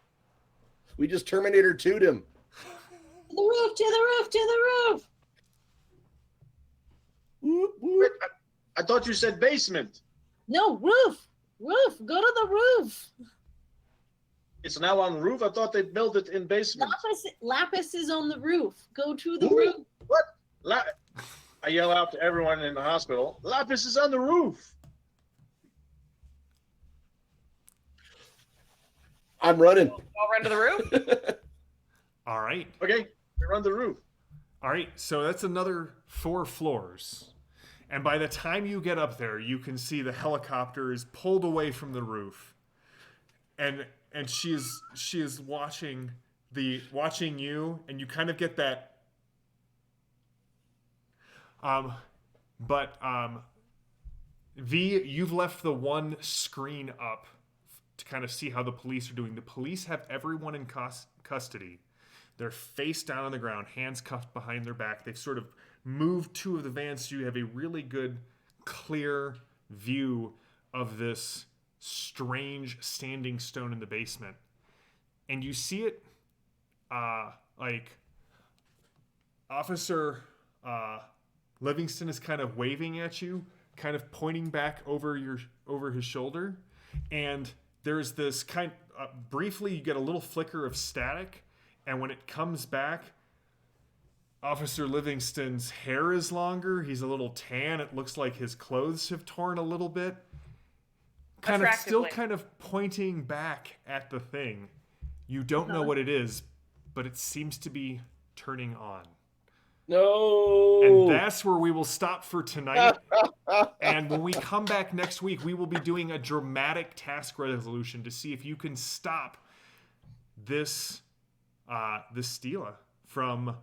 We just Terminator 2'd him. To the roof, to the roof, to the roof. Whoop, whoop. I thought you said basement. No, roof. Roof. Go to the roof. It's now on roof. I thought they built it in basement. Lapis is on the roof. Go to the Ooh. roof. What? I yell out to everyone in the hospital, Lapis is on the roof. I'm running. I'll run to the roof. All right. Okay, we're on the roof. All right, so that's another 4 floors. And by the time you get up there, you can see the helicopter is pulled away from the roof. And she is watching you, and you kind of get that V, you've left the one screen up to kind of see how the police are doing. The police have everyone in custody. They're face down on the ground, hands cuffed behind their back. They've sort of moved 2 of the vans so you have a really good, clear view of this strange standing stone in the basement. And you see it, like, Officer Livingston is kind of waving at you, kind of pointing back over his shoulder. And there's this briefly you get a little flicker of static. And when it comes back, Officer Livingston's hair is longer. He's a little tan. It looks like his clothes have torn a little bit. Still kind of pointing back at the thing. You don't know what it is, but it seems to be turning on. No. And that's where we will stop for tonight. And when we come back next week, we will be doing a dramatic task resolution to see if you can stop this Stela from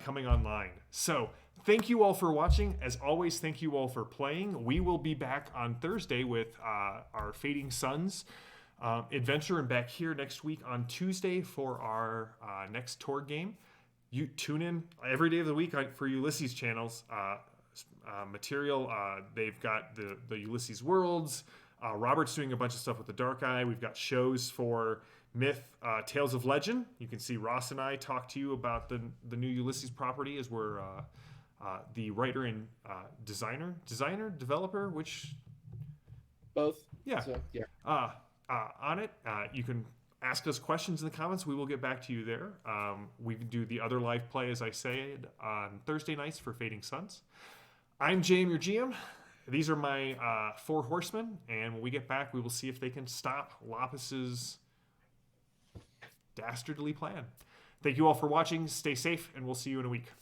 coming online. So thank you all for watching. As always, thank you all for playing. We will be back on Thursday with our Fading Suns adventure, and back here next week on Tuesday for our next Torg game. You tune in every day of the week for Ulysses channels material. They've got the Ulysses Worlds. Robert's doing a bunch of stuff with the Dark Eye. We've got shows for Myth, Tales of Legend. You can see Ross and I talk to you about the new Ulysses property as we're the writer and developer, which Both. Yeah. So, yeah. On it, you can ask us questions in the comments. We will get back to you there. We can do the other live play, as I said, on Thursday nights for Fading Suns. I'm JM, your GM. These are my 4 horsemen, and when we get back, we will see if they can stop Lapis's dastardly plan. Thank you all for watching. Stay safe, and we'll see you in a week.